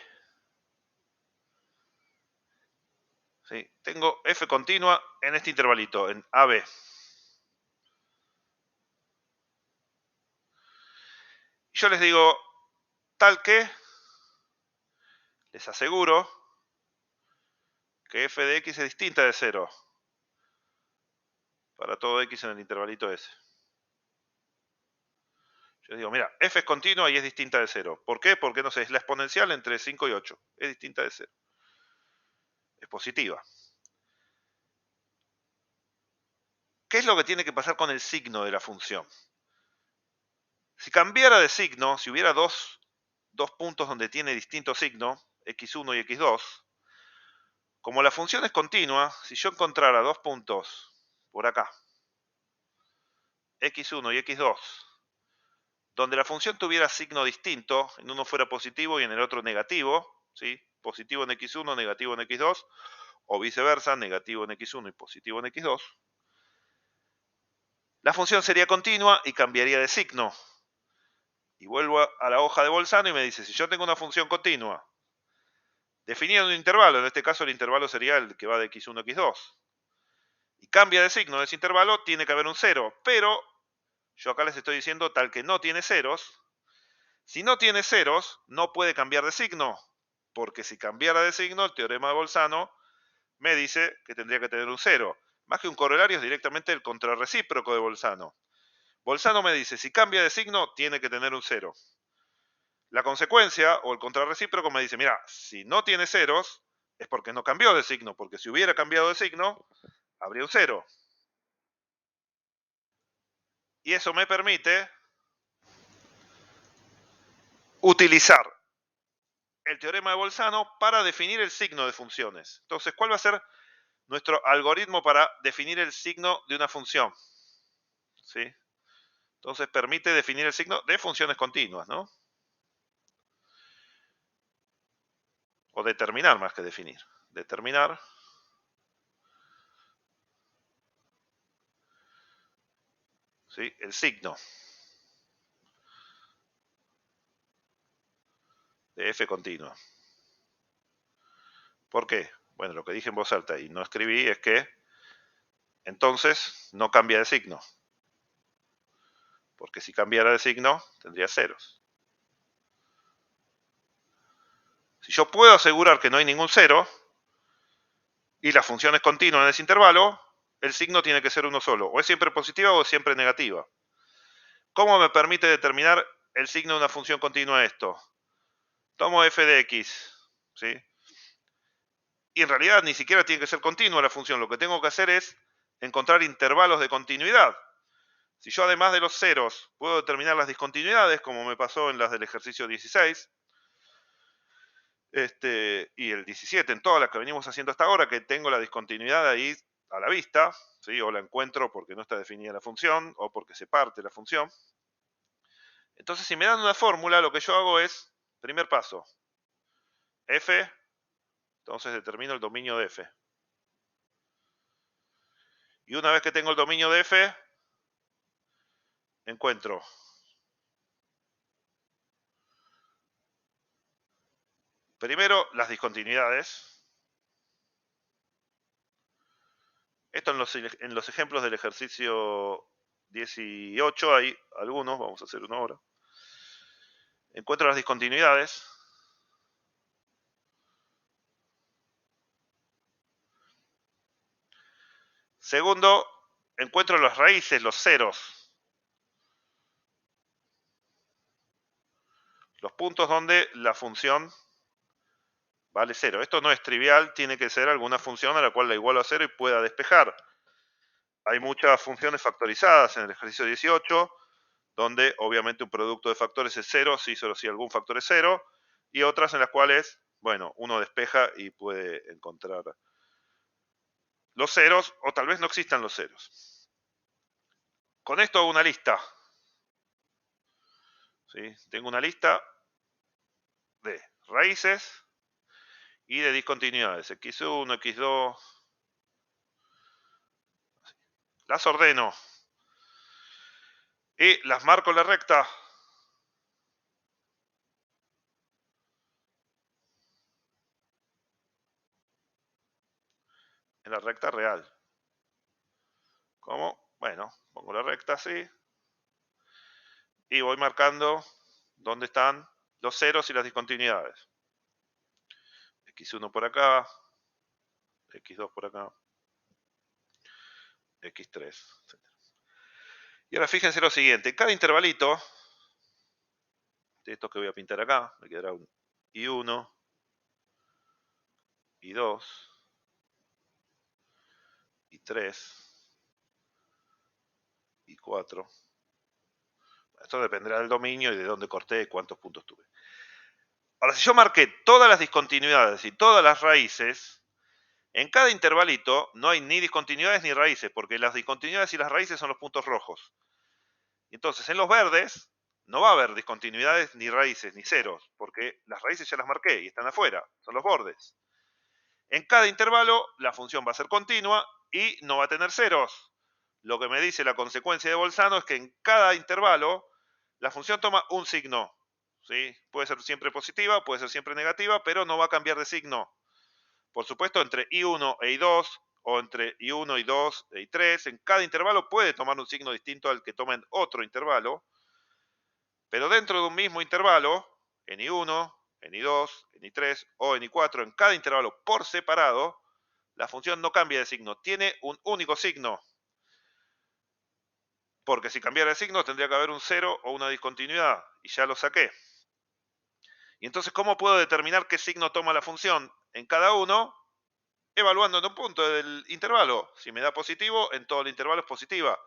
¿Sí? Tengo F continua en este intervalito, en AB. Y yo les digo, tal que, les aseguro que f de x es distinta de 0 para todo x en el intervalito S. Yo digo, mira, f es continua y es distinta de 0. ¿Por qué? Porque, no sé, es la exponencial entre 5 y 8. Es distinta de 0. Es positiva. ¿Qué es lo que tiene que pasar con el signo de la función? Si cambiara de signo, si hubiera dos puntos donde tiene distinto signo, x1 y x2, como la función es continua, si yo encontrara dos puntos por acá, x1 y x2, donde la función tuviera signo distinto, en uno fuera positivo y en el otro negativo, ¿sí? Positivo en x1, negativo en x2, o viceversa, negativo en x1 y positivo en x2, la función sería continua y cambiaría de signo. Y vuelvo a la hoja de Bolzano y me dice, si yo tengo una función continua, definida en un intervalo, en este caso el intervalo sería el que va de x1 a x2, y cambia de signo en ese intervalo, tiene que haber un cero, pero yo acá les estoy diciendo tal que no tiene ceros. Si no tiene ceros, no puede cambiar de signo, porque si cambiara de signo, el teorema de Bolzano me dice que tendría que tener un cero. Más que un corolario, es directamente el contrarrecíproco de Bolzano. Bolzano me dice, si cambia de signo, tiene que tener un cero. La consecuencia, o el contrarrecíproco, me dice, mira, si no tiene ceros, es porque no cambió de signo, porque si hubiera cambiado de signo, habría un cero. Y eso me permite utilizar el teorema de Bolzano para definir el signo de funciones. Entonces, ¿cuál va a ser nuestro algoritmo para definir el signo de una función? ¿Sí? Entonces, permite definir el signo de funciones continuas, ¿no? O determinar más que definir. Determinar ¿sí? El signo de f continua. ¿Por qué? Bueno, lo que dije en voz alta y no escribí es que entonces no cambia de signo. Porque si cambiara de signo, tendría ceros. Si yo puedo asegurar que no hay ningún cero y la función es continua en ese intervalo, el signo tiene que ser uno solo. O es siempre positiva o es siempre negativa. ¿Cómo me permite determinar el signo de una función continua esto? Tomo f de x, ¿sí? Y en realidad ni siquiera tiene que ser continua la función. Lo que tengo que hacer es encontrar intervalos de continuidad. Si yo además de los ceros puedo determinar las discontinuidades, como me pasó en las del ejercicio 16, y el 17, en todas las que venimos haciendo hasta ahora, que tengo la discontinuidad ahí a la vista, ¿sí? O la encuentro porque no está definida la función, o porque se parte la función. Entonces, si me dan una fórmula, lo que yo hago es, primer paso, f, entonces determino el dominio de f. Y una vez que tengo el dominio de f, encuentro primero las discontinuidades. Esto en los ejemplos del ejercicio 18 hay algunos, vamos a hacer uno ahora. Encuentro las discontinuidades. Segundo, encuentro las raíces, los ceros. Los puntos donde la función vale cero. Esto no es trivial, tiene que ser alguna función a la cual la igualo a cero y pueda despejar. Hay muchas funciones factorizadas en el ejercicio 18, donde obviamente un producto de factores es cero, si solo si algún factor es cero, y otras en las cuales, bueno, uno despeja y puede encontrar los ceros, o tal vez no existan los ceros. Con esto hago una lista. ¿Sí? Tengo una lista de raíces y de discontinuidades, x1, x2. Las ordeno y las marco en la recta. En la recta real. ¿Cómo? Bueno, pongo la recta así. Y voy marcando dónde están los ceros y las discontinuidades. x1 por acá, x2 por acá, x3, etc. Y ahora fíjense lo siguiente, cada intervalito, de estos que voy a pintar acá, me quedará un y1, y2, y3, y4. Esto dependerá del dominio y de dónde corté y cuántos puntos tuve. Ahora, si yo marqué todas las discontinuidades y todas las raíces, En cada intervalito no hay ni discontinuidades ni raíces, porque las discontinuidades y las raíces son los puntos rojos. Entonces, en los verdes no va a haber discontinuidades ni raíces ni ceros, porque las raíces ya las marqué y están afuera, son los bordes. En cada intervalo la función va a ser continua y no va a tener ceros. Lo que me dice la consecuencia de Bolzano es que en cada intervalo la función toma un signo. ¿Sí? Puede ser siempre positiva, puede ser siempre negativa, pero no va a cambiar de signo. Por supuesto, entre I1 e I2 o entre I1, I2 e I3, en cada intervalo puede tomar un signo distinto al que toma en otro intervalo, pero dentro de un mismo intervalo, en I1, en I2, en I3 o en I4, en cada intervalo por separado, la función no cambia de signo, tiene un único signo. Porque si cambiara de signo tendría que haber un cero o una discontinuidad, y ya lo saqué. Y entonces, ¿cómo puedo determinar qué signo toma la función en cada uno? Evaluando en un punto del intervalo. Si me da positivo, en todo el intervalo es positiva.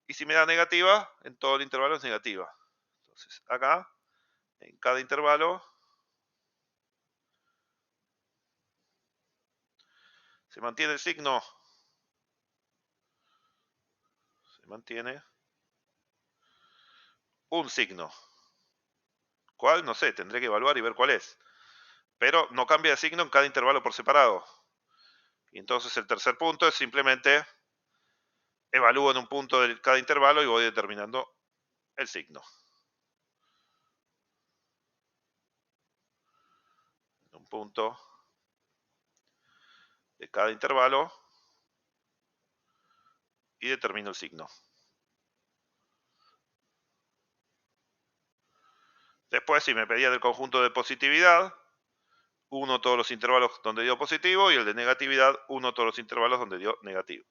Y si me da negativa, en todo el intervalo es negativa. Entonces, acá, en cada intervalo, se mantiene el signo. Se mantiene un signo. ¿Cuál? No sé, tendré que evaluar y ver cuál es. Pero no cambia de signo en cada intervalo por separado. Y entonces el tercer punto es simplemente evalúo en un punto de cada intervalo y voy determinando el signo. En un punto de cada intervalo y determino el signo. Después, si me pedía del conjunto de positividad, uno todos los intervalos donde dio positivo y el de negatividad, uno todos los intervalos donde dio negativo.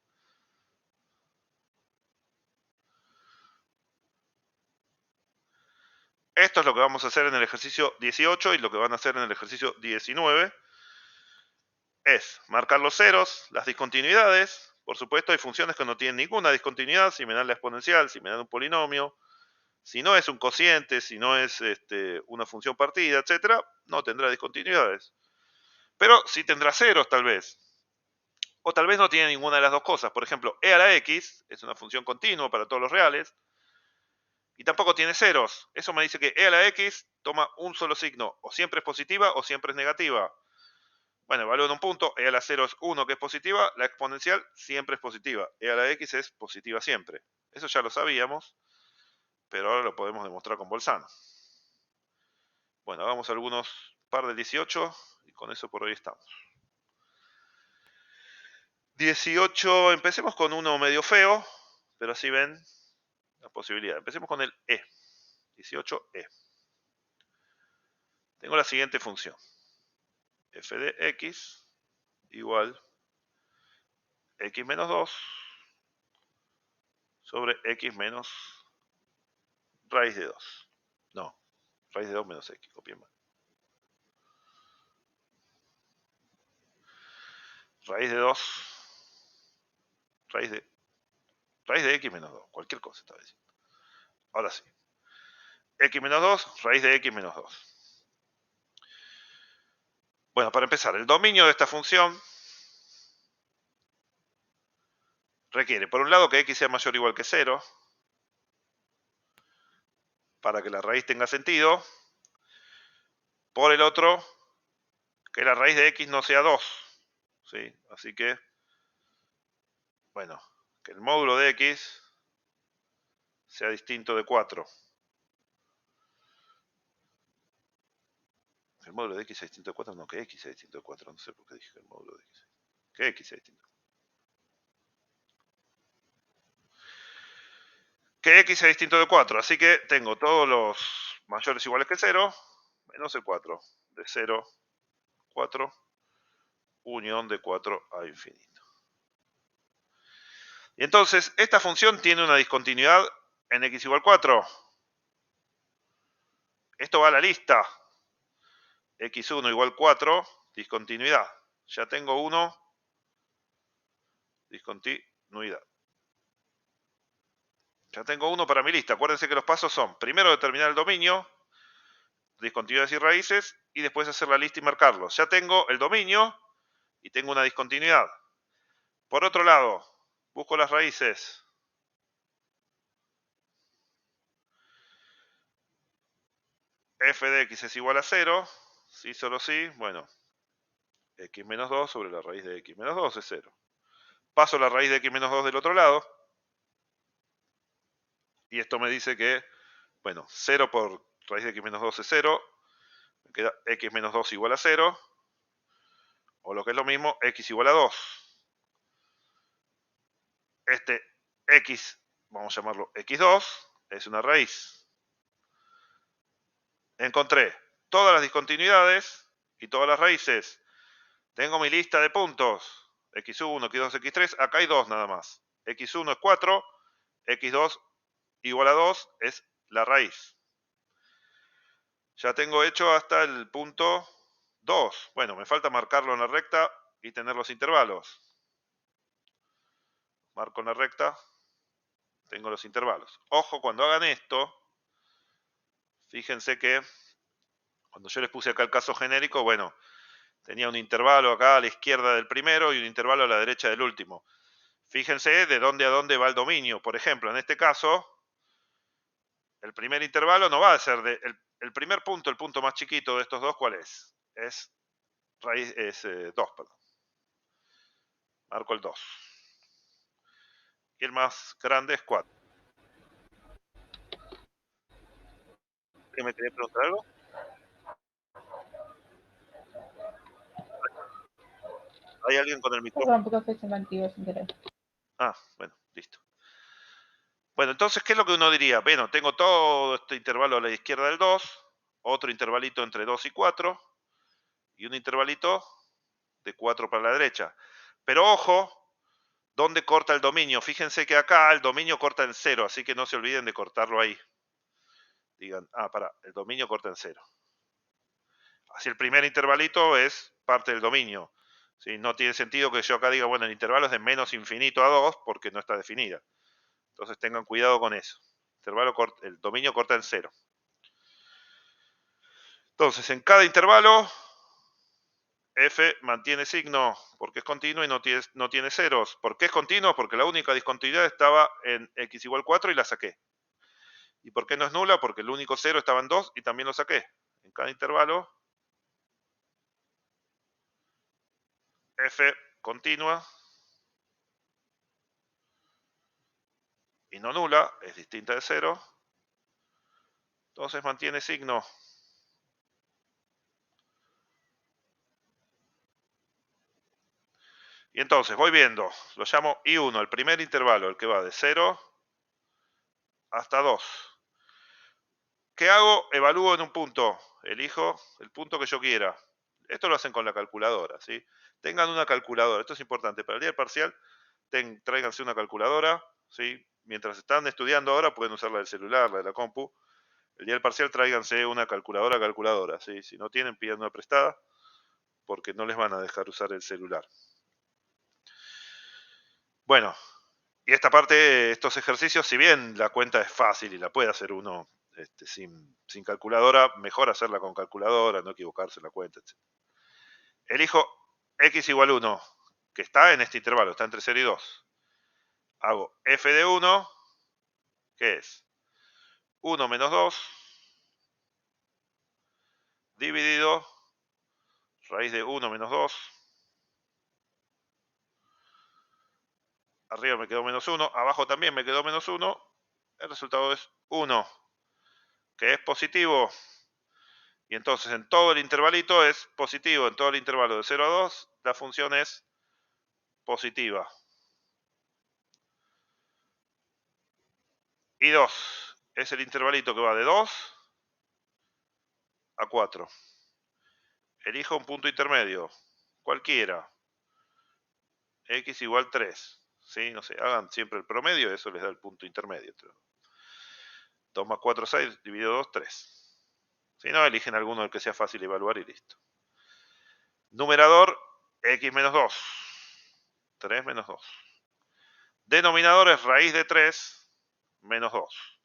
Esto es lo que vamos a hacer en el ejercicio 18 y lo que van a hacer en el ejercicio 19. Es marcar los ceros, las discontinuidades. Por supuesto, hay funciones que no tienen ninguna discontinuidad. Si me dan la exponencial, si me dan un polinomio, si no es un cociente, si no es una función partida, etcétera, no tendrá discontinuidades. Pero sí tendrá ceros, tal vez. O tal vez no tiene ninguna de las dos cosas. Por ejemplo, e a la x es una función continua para todos los reales y tampoco tiene ceros. Eso me dice que e a la x toma un solo signo. O siempre es positiva o siempre es negativa. Bueno, evalúo en un punto, e a la 0 es 1 que es positiva, la exponencial siempre es positiva, e a la x es positiva siempre. Eso ya lo sabíamos, pero ahora lo podemos demostrar con Bolzano. Bueno, hagamos algunos par del 18 y con eso por hoy estamos. 18, empecemos con uno medio feo, pero así ven la posibilidad. Empecemos con el e, 18e. Tengo la siguiente función. F de x igual x menos 2 sobre x menos raíz de 2. No, raíz de 2 menos x, copié mal. Raíz de 2, raíz de x menos 2, cualquier cosa estaba diciendo. Ahora sí. X menos 2, raíz de x menos 2. Bueno, para empezar, el dominio de esta función requiere, por un lado, que x sea mayor o igual que 0, para que la raíz tenga sentido. Por el otro, que la raíz de x no sea 2. ¿Sí? Así que, bueno, que el módulo de x sea distinto de 4. El módulo de x sea distinto de 4, no, que x sea distinto de 4. No sé por qué dije que el módulo de x. Que x sea distinto. Que x sea distinto de 4. Así que tengo todos los mayores iguales que 0, menos el 4. De 0, 4, unión de 4 a infinito. Y entonces, esta función tiene una discontinuidad en x igual 4. Esto va a la lista. x1 igual 4, discontinuidad. Ya tengo 1, discontinuidad. Ya tengo 1 para mi lista. Acuérdense que los pasos son, primero determinar el dominio, discontinuidades y raíces, y después hacer la lista y marcarlos. Ya tengo el dominio, y tengo una discontinuidad. Por otro lado, busco las raíces. F de x es igual a 0. Sí, solo sí. Bueno, x menos 2 sobre la raíz de x menos 2 es 0. Paso la raíz de x menos 2 del otro lado. Y esto me dice que, bueno, 0 por raíz de x menos 2 es 0. Me queda x menos 2 igual a 0. O lo que es lo mismo, x igual a 2. Este x, vamos a llamarlo x2, es una raíz. Encontré todas las discontinuidades y todas las raíces. Tengo mi lista de puntos. x1, x2, x3. Acá hay 2 nada más. x1 es 4. x2 igual a 2 es la raíz. Ya tengo hecho hasta el punto 2. Bueno, me falta marcarlo en la recta y tener los intervalos. Marco en la recta. Tengo los intervalos. Ojo, cuando hagan esto, fíjense que cuando yo les puse acá el caso genérico, bueno, tenía un intervalo acá a la izquierda del primero y un intervalo a la derecha del último. Fíjense de dónde a dónde va el dominio. Por ejemplo, en este caso, el primer intervalo no va a ser el primer punto, el punto más chiquito de estos dos, ¿cuál es? Es 2, perdón. Marco el 2. Y el más grande es 4. ¿Me quería preguntar algo? ¿Hay alguien con el micrófono? Perdón, profe, se me activó sin querer. Ah, bueno, listo. Bueno, entonces, ¿qué es lo que uno diría? Bueno, tengo todo este intervalo a la izquierda del 2, otro intervalito entre 2 y 4, y un intervalito de 4 para la derecha. Pero ojo, ¿dónde corta el dominio? Fíjense que acá el dominio corta en 0, así que no se olviden de cortarlo ahí. Digan, el dominio corta en 0. Así el primer intervalito es parte del dominio. ¿Sí? No tiene sentido que yo acá diga, bueno, el intervalo es de menos infinito a 2 porque no está definida. Entonces tengan cuidado con eso. El dominio corta en 0. Entonces, en cada intervalo, f mantiene signo porque es continuo y no tiene ceros. ¿Por qué es continuo? Porque la única discontinuidad estaba en x igual 4 y la saqué. ¿Y por qué no es nula? Porque el único cero estaba en 2 y también lo saqué. En cada intervalo, f continua y no nula, es distinta de 0. Entonces mantiene signo. Y entonces voy viendo, lo llamo I1, el primer intervalo, el que va de 0 hasta 2. ¿Qué hago? Evalúo en un punto, elijo el punto que yo quiera. Esto lo hacen con la calculadora, ¿sí? Tengan una calculadora, esto es importante. Para el día del parcial, tráiganse una calculadora, ¿sí? Mientras están estudiando ahora, pueden usar la del celular, la de la compu. El día del parcial, tráiganse una calculadora, ¿sí? Si no tienen, pidan una prestada, porque no les van a dejar usar el celular. Bueno, y esta parte, estos ejercicios, si bien la cuenta es fácil y la puede hacer uno sin calculadora, mejor hacerla con calculadora, no equivocarse en la cuenta, etc. Elijo x igual 1, que está en este intervalo, está entre 0 y 2. Hago f de 1, que es 1 menos 2, dividido raíz de 1 menos 2. Arriba me quedó menos 1, abajo también me quedó menos 1. El resultado es 1, que es positivo. Y entonces en todo el intervalito es positivo. En todo el intervalo de 0 a 2, la función es positiva. Y 2 es el intervalito que va de 2 a 4. Elijo un punto intermedio, cualquiera. X igual 3. ¿Sí? No sé, hagan siempre el promedio, eso les da el punto intermedio. 2 más 4, 6, dividido 2, 3. Si no, eligen alguno del que sea fácil evaluar y listo. Numerador, x menos 2. 3 menos 2. Denominador es raíz de 3 menos 2.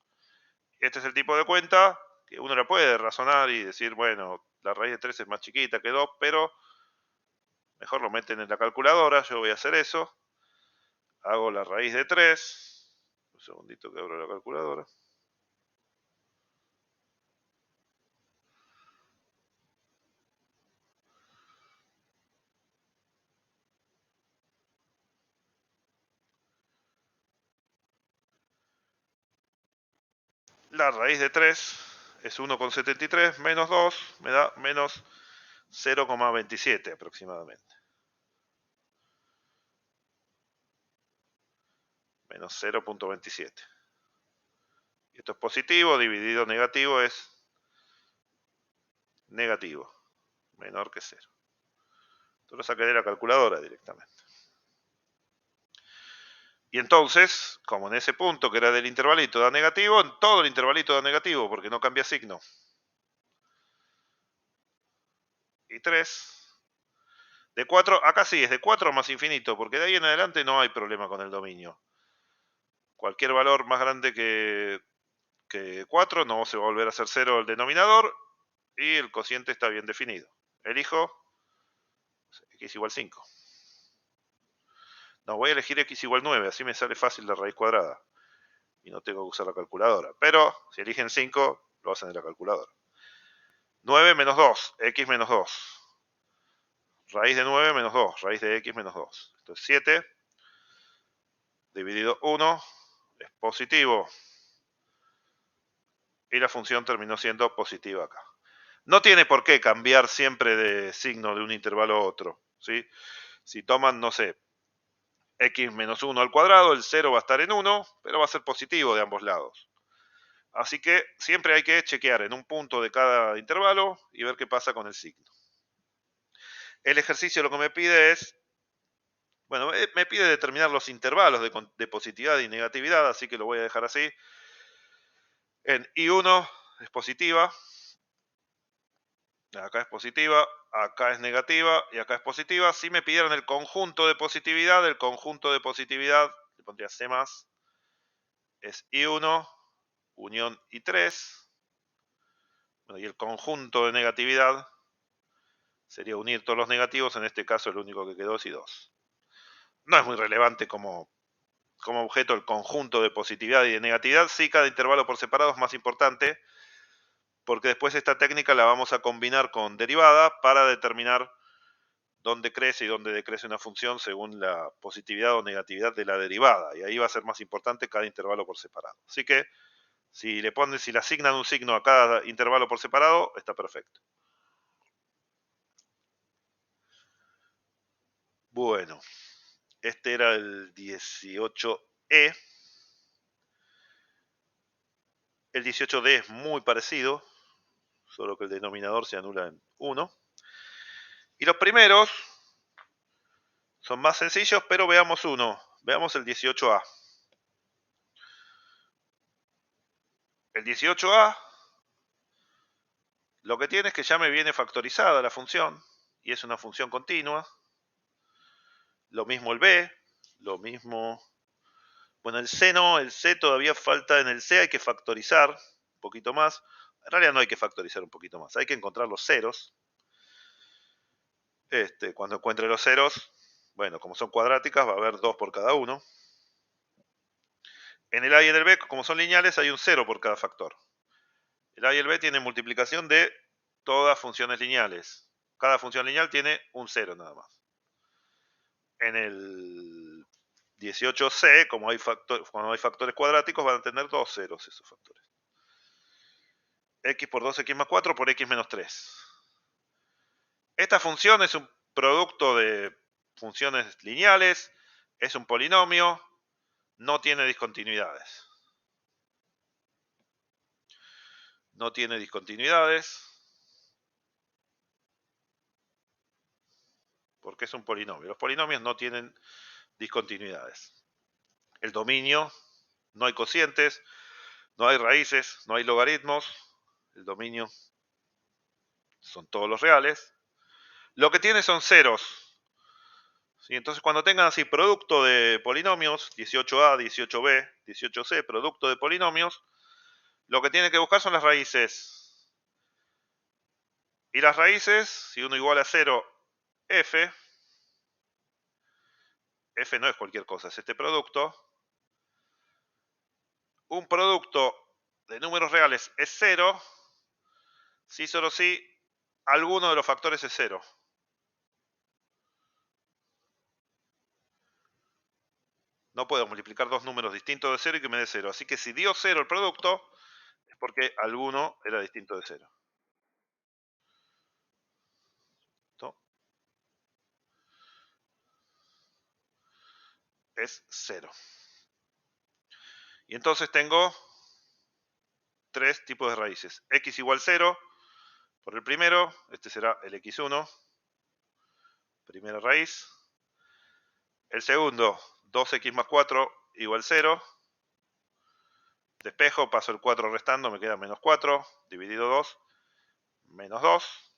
Este es el tipo de cuenta que uno la puede razonar y decir, bueno, la raíz de 3 es más chiquita que 2, pero mejor lo meten en la calculadora. Yo voy a hacer eso. Hago la raíz de 3. Un segundito que abro la calculadora. La raíz de 3 es 1,73 menos 2 me da menos 0,27 aproximadamente. Menos 0,27. Y esto es positivo, dividido negativo es negativo, menor que 0. Esto lo saqué de la calculadora directamente. Y entonces, como en ese punto que era del intervalito da negativo, en todo el intervalito da negativo porque no cambia signo. Y 3. De 4, acá sí, es de 4 más infinito, porque de ahí en adelante no hay problema con el dominio. Cualquier valor más grande que 4 no se va a volver a ser 0 el denominador y el cociente está bien definido. Elijo x igual 5. No, voy a elegir x igual 9, así me sale fácil la raíz cuadrada. Y no tengo que usar la calculadora. Pero si eligen 5, lo hacen en la calculadora. 9 menos 2, x menos 2. Raíz de 9 menos 2, raíz de x menos 2. Esto es 7 dividido 1 es positivo. Y la función terminó siendo positiva acá. No tiene por qué cambiar siempre de signo de un intervalo a otro, ¿sí? Si toman, no sé, x menos 1 al cuadrado, el 0 va a estar en 1, pero va a ser positivo de ambos lados. Así que siempre hay que chequear en un punto de cada intervalo y ver qué pasa con el signo. El ejercicio lo que me pide es, bueno, me pide determinar los intervalos de positividad y negatividad, así que lo voy a dejar así. En I1 es positiva, acá es positiva, acá es negativa y acá es positiva. Si me pidieran el conjunto de positividad, le pondría C más, es I1, unión I3. Bueno, y el conjunto de negatividad sería unir todos los negativos, en este caso el único que quedó es I2. No es muy relevante como objeto el conjunto de positividad y de negatividad, sí cada intervalo por separado es más importante, porque después esta técnica la vamos a combinar con derivada para determinar dónde crece y dónde decrece una función según la positividad o negatividad de la derivada, y ahí va a ser más importante cada intervalo por separado. Así que si le asignan un signo a cada intervalo por separado, está perfecto. Bueno, este era el 18E. El 18D es muy parecido, solo que el denominador se anula en 1. Y los primeros son más sencillos, pero veamos uno. Veamos el 18A. El 18A lo que tiene es que ya me viene factorizada la función y es una función continua. Lo mismo el B, lo mismo... Bueno, el C no, el C todavía falta. En el C hay que factorizar un poquito más. En realidad no hay que factorizar un poquito más, hay que encontrar los ceros. Cuando encuentre los ceros, bueno, como son cuadráticas, va a haber 2 por cada uno. En el A y en el B, como son lineales, hay un 0 por cada factor. El A y el B tienen multiplicación de todas funciones lineales. Cada función lineal tiene un 0 nada más. En el 18C, como cuando hay factores cuadráticos, van a tener 2 ceros esos factores. X por 2x más 4 por x menos 3. Esta función es un producto de funciones lineales, es un polinomio, no tiene discontinuidades. No tiene discontinuidades porque es un polinomio. Los polinomios no tienen discontinuidades. El dominio, no hay cocientes, no hay raíces, no hay logaritmos. El dominio son todos los reales. Lo que tiene son ceros. ¿Sí? Entonces cuando tengan así producto de polinomios, 18A, 18B, 18C, producto de polinomios, lo que tienen que buscar son las raíces. Y las raíces, si uno igual a 0, f, f no es cualquier cosa, es este producto. Un producto de números reales es 0 si solo si alguno de los factores es 0. No puedo multiplicar dos números distintos de 0 y que me dé 0. Así que si dio 0 el producto, es porque alguno era distinto de 0. ¿No? Es 0. Y entonces tengo tres tipos de raíces. X igual 0 por el primero, este será el x1, primera raíz. El segundo, 2x más 4 igual 0. Despejo, paso el 4 restando, me queda menos 4, dividido 2, menos 2.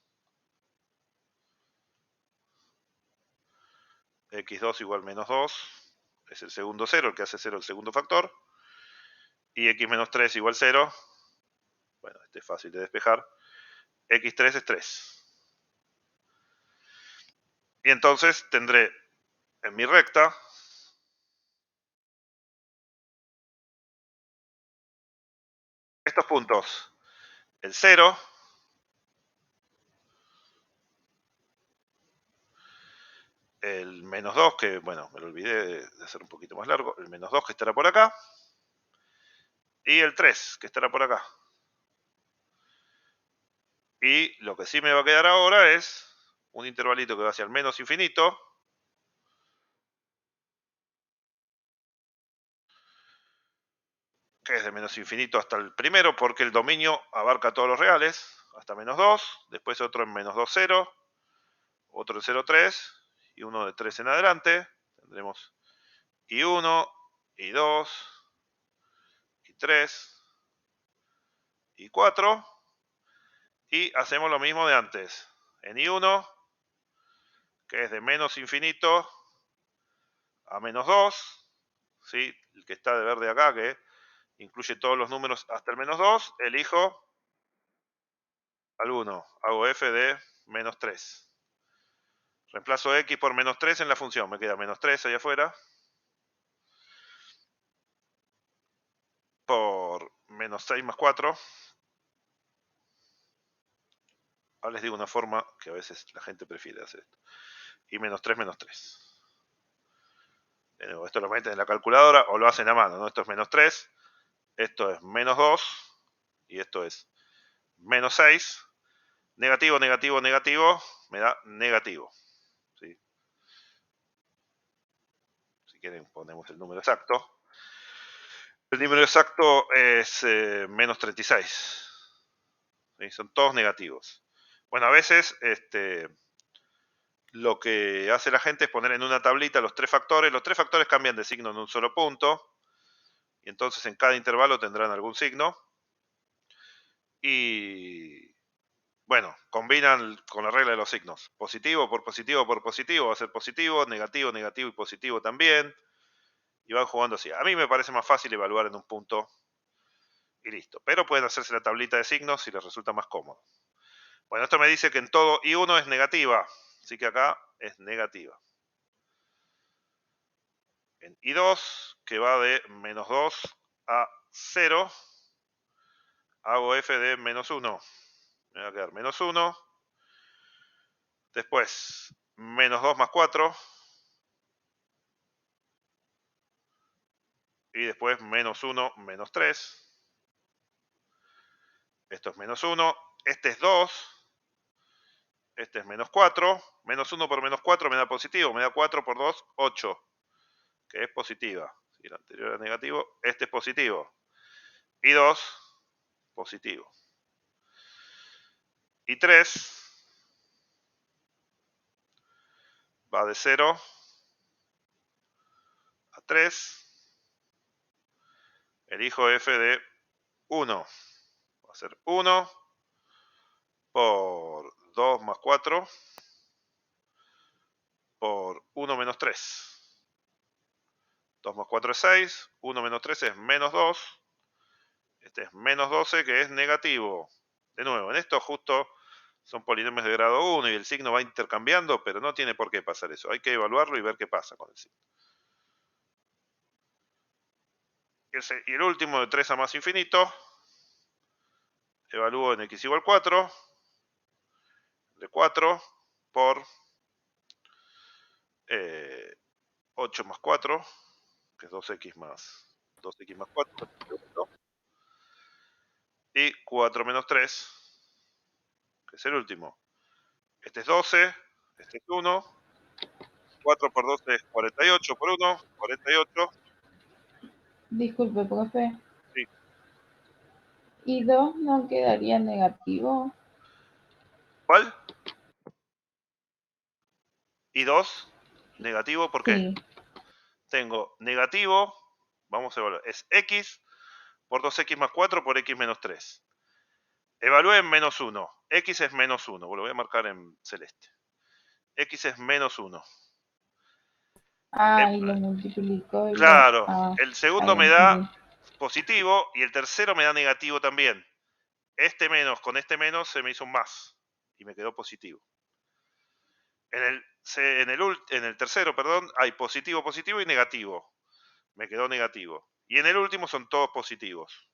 X2 igual menos 2, es el segundo 0, el que hace 0 el segundo factor. Y x menos 3 igual 0. Bueno, este es fácil de despejar. X3 es 3. Y entonces tendré en mi recta estos puntos. El 0, el menos 2, que bueno, me lo olvidé de hacer un poquito más largo. El menos 2 que estará por acá. Y el 3 que estará por acá. Y lo que sí me va a quedar ahora es un intervalito que va hacia el menos infinito. Que es de menos infinito hasta el primero, porque el dominio abarca todos los reales, hasta menos 2, después otro en menos 2, 0, otro en 0, 3, y uno de 3 en adelante. Tendremos y1, y2, y3, y4, y hacemos lo mismo de antes. En i1, que es de menos infinito a menos 2, ¿sí? El que está de verde acá, que incluye todos los números hasta el menos 2, elijo alguno, hago f de menos 3. Reemplazo x por menos 3 en la función, me queda menos 3 allá afuera, por menos 6 más 4. Ahora les digo una forma que a veces la gente prefiere hacer esto. Y menos 3 menos 3. De nuevo, esto lo meten en la calculadora o lo hacen a mano, ¿no? Esto es menos 3, esto es menos 2 y esto es menos 6. Negativo, negativo, negativo, me da negativo. ¿Sí? Si quieren ponemos el número exacto. El número exacto es menos 36. ¿Sí? Son todos negativos. Bueno, a veces lo que hace la gente es poner en una tablita los tres factores. Los tres factores cambian de signo en un solo punto. Y entonces en cada intervalo tendrán algún signo. Y bueno, combinan con la regla de los signos. Positivo por positivo por positivo va a ser positivo, negativo, negativo y positivo también. Y van jugando así. A mí me parece más fácil evaluar en un punto y listo. Pero pueden hacerse la tablita de signos si les resulta más cómodo. Bueno, esto me dice que en todo I1 es negativa. Así que acá es negativa. En I2, que va de menos 2 a 0, hago f de menos 1. Me va a quedar menos 1. Después, menos 2 más 4. Y después menos 1, menos 3. Esto es menos 1. Este es 2. Este es menos 4. Menos 1 por menos 4 me da positivo. Me da 4 por 2, 8. Que es positiva. Si el anterior era negativo, este es positivo. Y 2, positivo. Y 3 va de 0 a 3. Elijo f de 1. Va a ser 1 por 2 más 4 por 1 menos 3. 2 más 4 es 6. 1 menos 3 es menos 2. Este es menos 12, que es negativo. De nuevo, en esto justo Son polinomios de grado 1 y el signo va intercambiando, pero no tiene por qué pasar eso. Hay que evaluarlo y ver qué pasa con el signo. Y el último, de 3 a más infinito, evalúo en x igual 4, de 4 por 8 más 4, que es 2x más 4, y 4 menos 3, que es el último. Este es 12, este es 1, 4 por 12 es 48 por 1, 48. Disculpe, profe. Sí. ¿Y 2 no quedaría negativo? ¿Cuál? ¿Y 2? ¿Negativo? ¿Por qué? Sí. Tengo negativo, vamos a evaluar, es x por 2x más 4 por x menos 3. Evalúe en menos 1. X es menos 1. Lo voy a marcar en celeste. X es menos 1. Ah, y lo multiplico y lo... Claro, Ah, el ahí segundo me da entendí. positivo y el tercero me da negativo también. Este menos con este menos se me hizo un más y me quedó positivo. En el tercero, perdón, hay positivo, positivo y negativo. Me quedó negativo. Y en el último son todos positivos.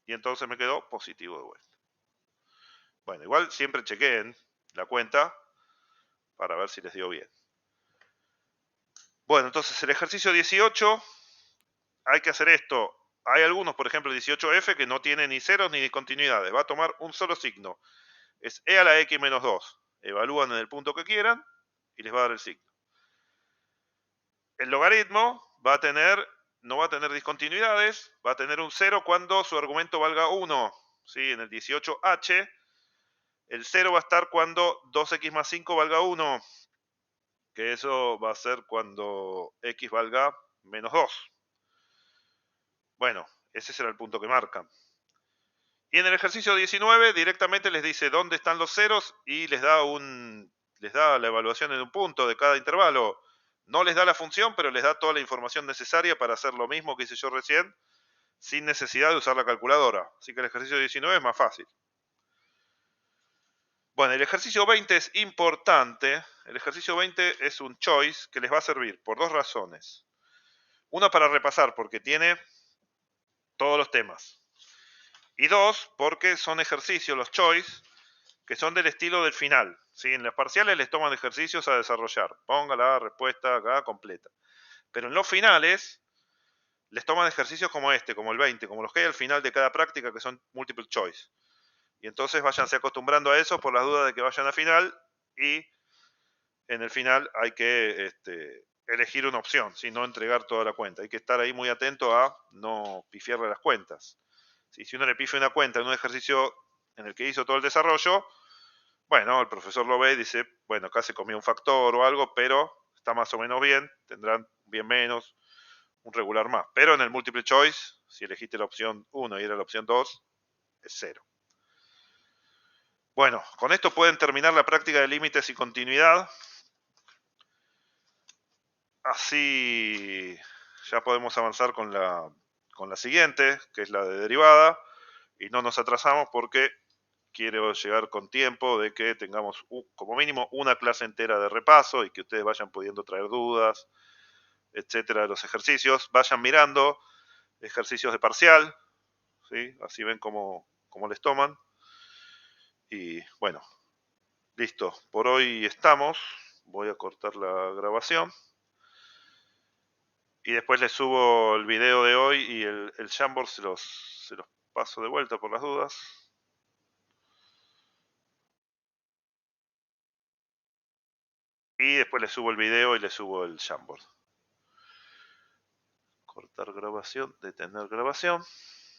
Y entonces me quedó positivo de vuelta. Bueno, igual siempre chequeen la cuenta para ver si les dio bien. Bueno, entonces el ejercicio 18 hay que hacer esto. Hay algunos, por ejemplo, 18F que no tiene ni ceros ni discontinuidades. Va a tomar un solo signo. Es e a la x menos 2. Evalúan en el punto que quieran y les va a dar el signo. El logaritmo no va a tener discontinuidades, va a tener un 0 cuando su argumento valga 1. ¿Sí? En el 18H, el 0 va a estar cuando 2x más 5 valga 1. Que eso va a ser cuando x valga menos 2. Bueno, ese será el punto que marcan. Y en el ejercicio 19 directamente les dice dónde están los ceros y les da la evaluación en un punto de cada intervalo. No les da la función, pero les da toda la información necesaria para hacer lo mismo que hice yo recién, sin necesidad de usar la calculadora. Así que el ejercicio 19 es más fácil. Bueno, el ejercicio 20 es importante. El ejercicio 20 es un choice que les va a servir por dos razones. Una, para repasar, porque tiene todos los temas. Y dos, porque son ejercicios, los choice, que son del estilo del final. ¿Sí? En las parciales les toman ejercicios a desarrollar. Ponga la respuesta acá completa. Pero en los finales les toman ejercicios como este, como el 20, como los que hay al final de cada práctica, que son multiple choice. Y entonces váyanse acostumbrando a eso por las dudas de que vayan a final. Y en el final hay que elegir una opción, ¿sí? No entregar toda la cuenta. Hay que estar ahí muy atento a no pifiarle las cuentas. ¿Sí? Si uno le pifia una cuenta en un ejercicio en el que hizo todo el desarrollo, bueno, el profesor lo ve y dice, bueno, acá se comió un factor o algo, pero está más o menos bien, tendrán bien menos, un regular más. Pero en el multiple choice, si elegiste la opción 1 y era la opción 2, es 0. Bueno, con esto pueden terminar la práctica de límites y continuidad. Así ya podemos avanzar con la siguiente, que es la de derivada, y no nos atrasamos porque quiero llegar con tiempo de que tengamos como mínimo una clase entera de repaso y que ustedes vayan pudiendo traer dudas, etcétera, de los ejercicios. Vayan mirando ejercicios de parcial, ¿sí? Así ven cómo les toman. Y bueno, listo. Por hoy estamos. Voy a cortar la grabación. Y después les subo el video de hoy y el Jamboard se los paso de vuelta por las dudas. Y después les subo el video y les subo el Jamboard. Cortar grabación, detener grabación.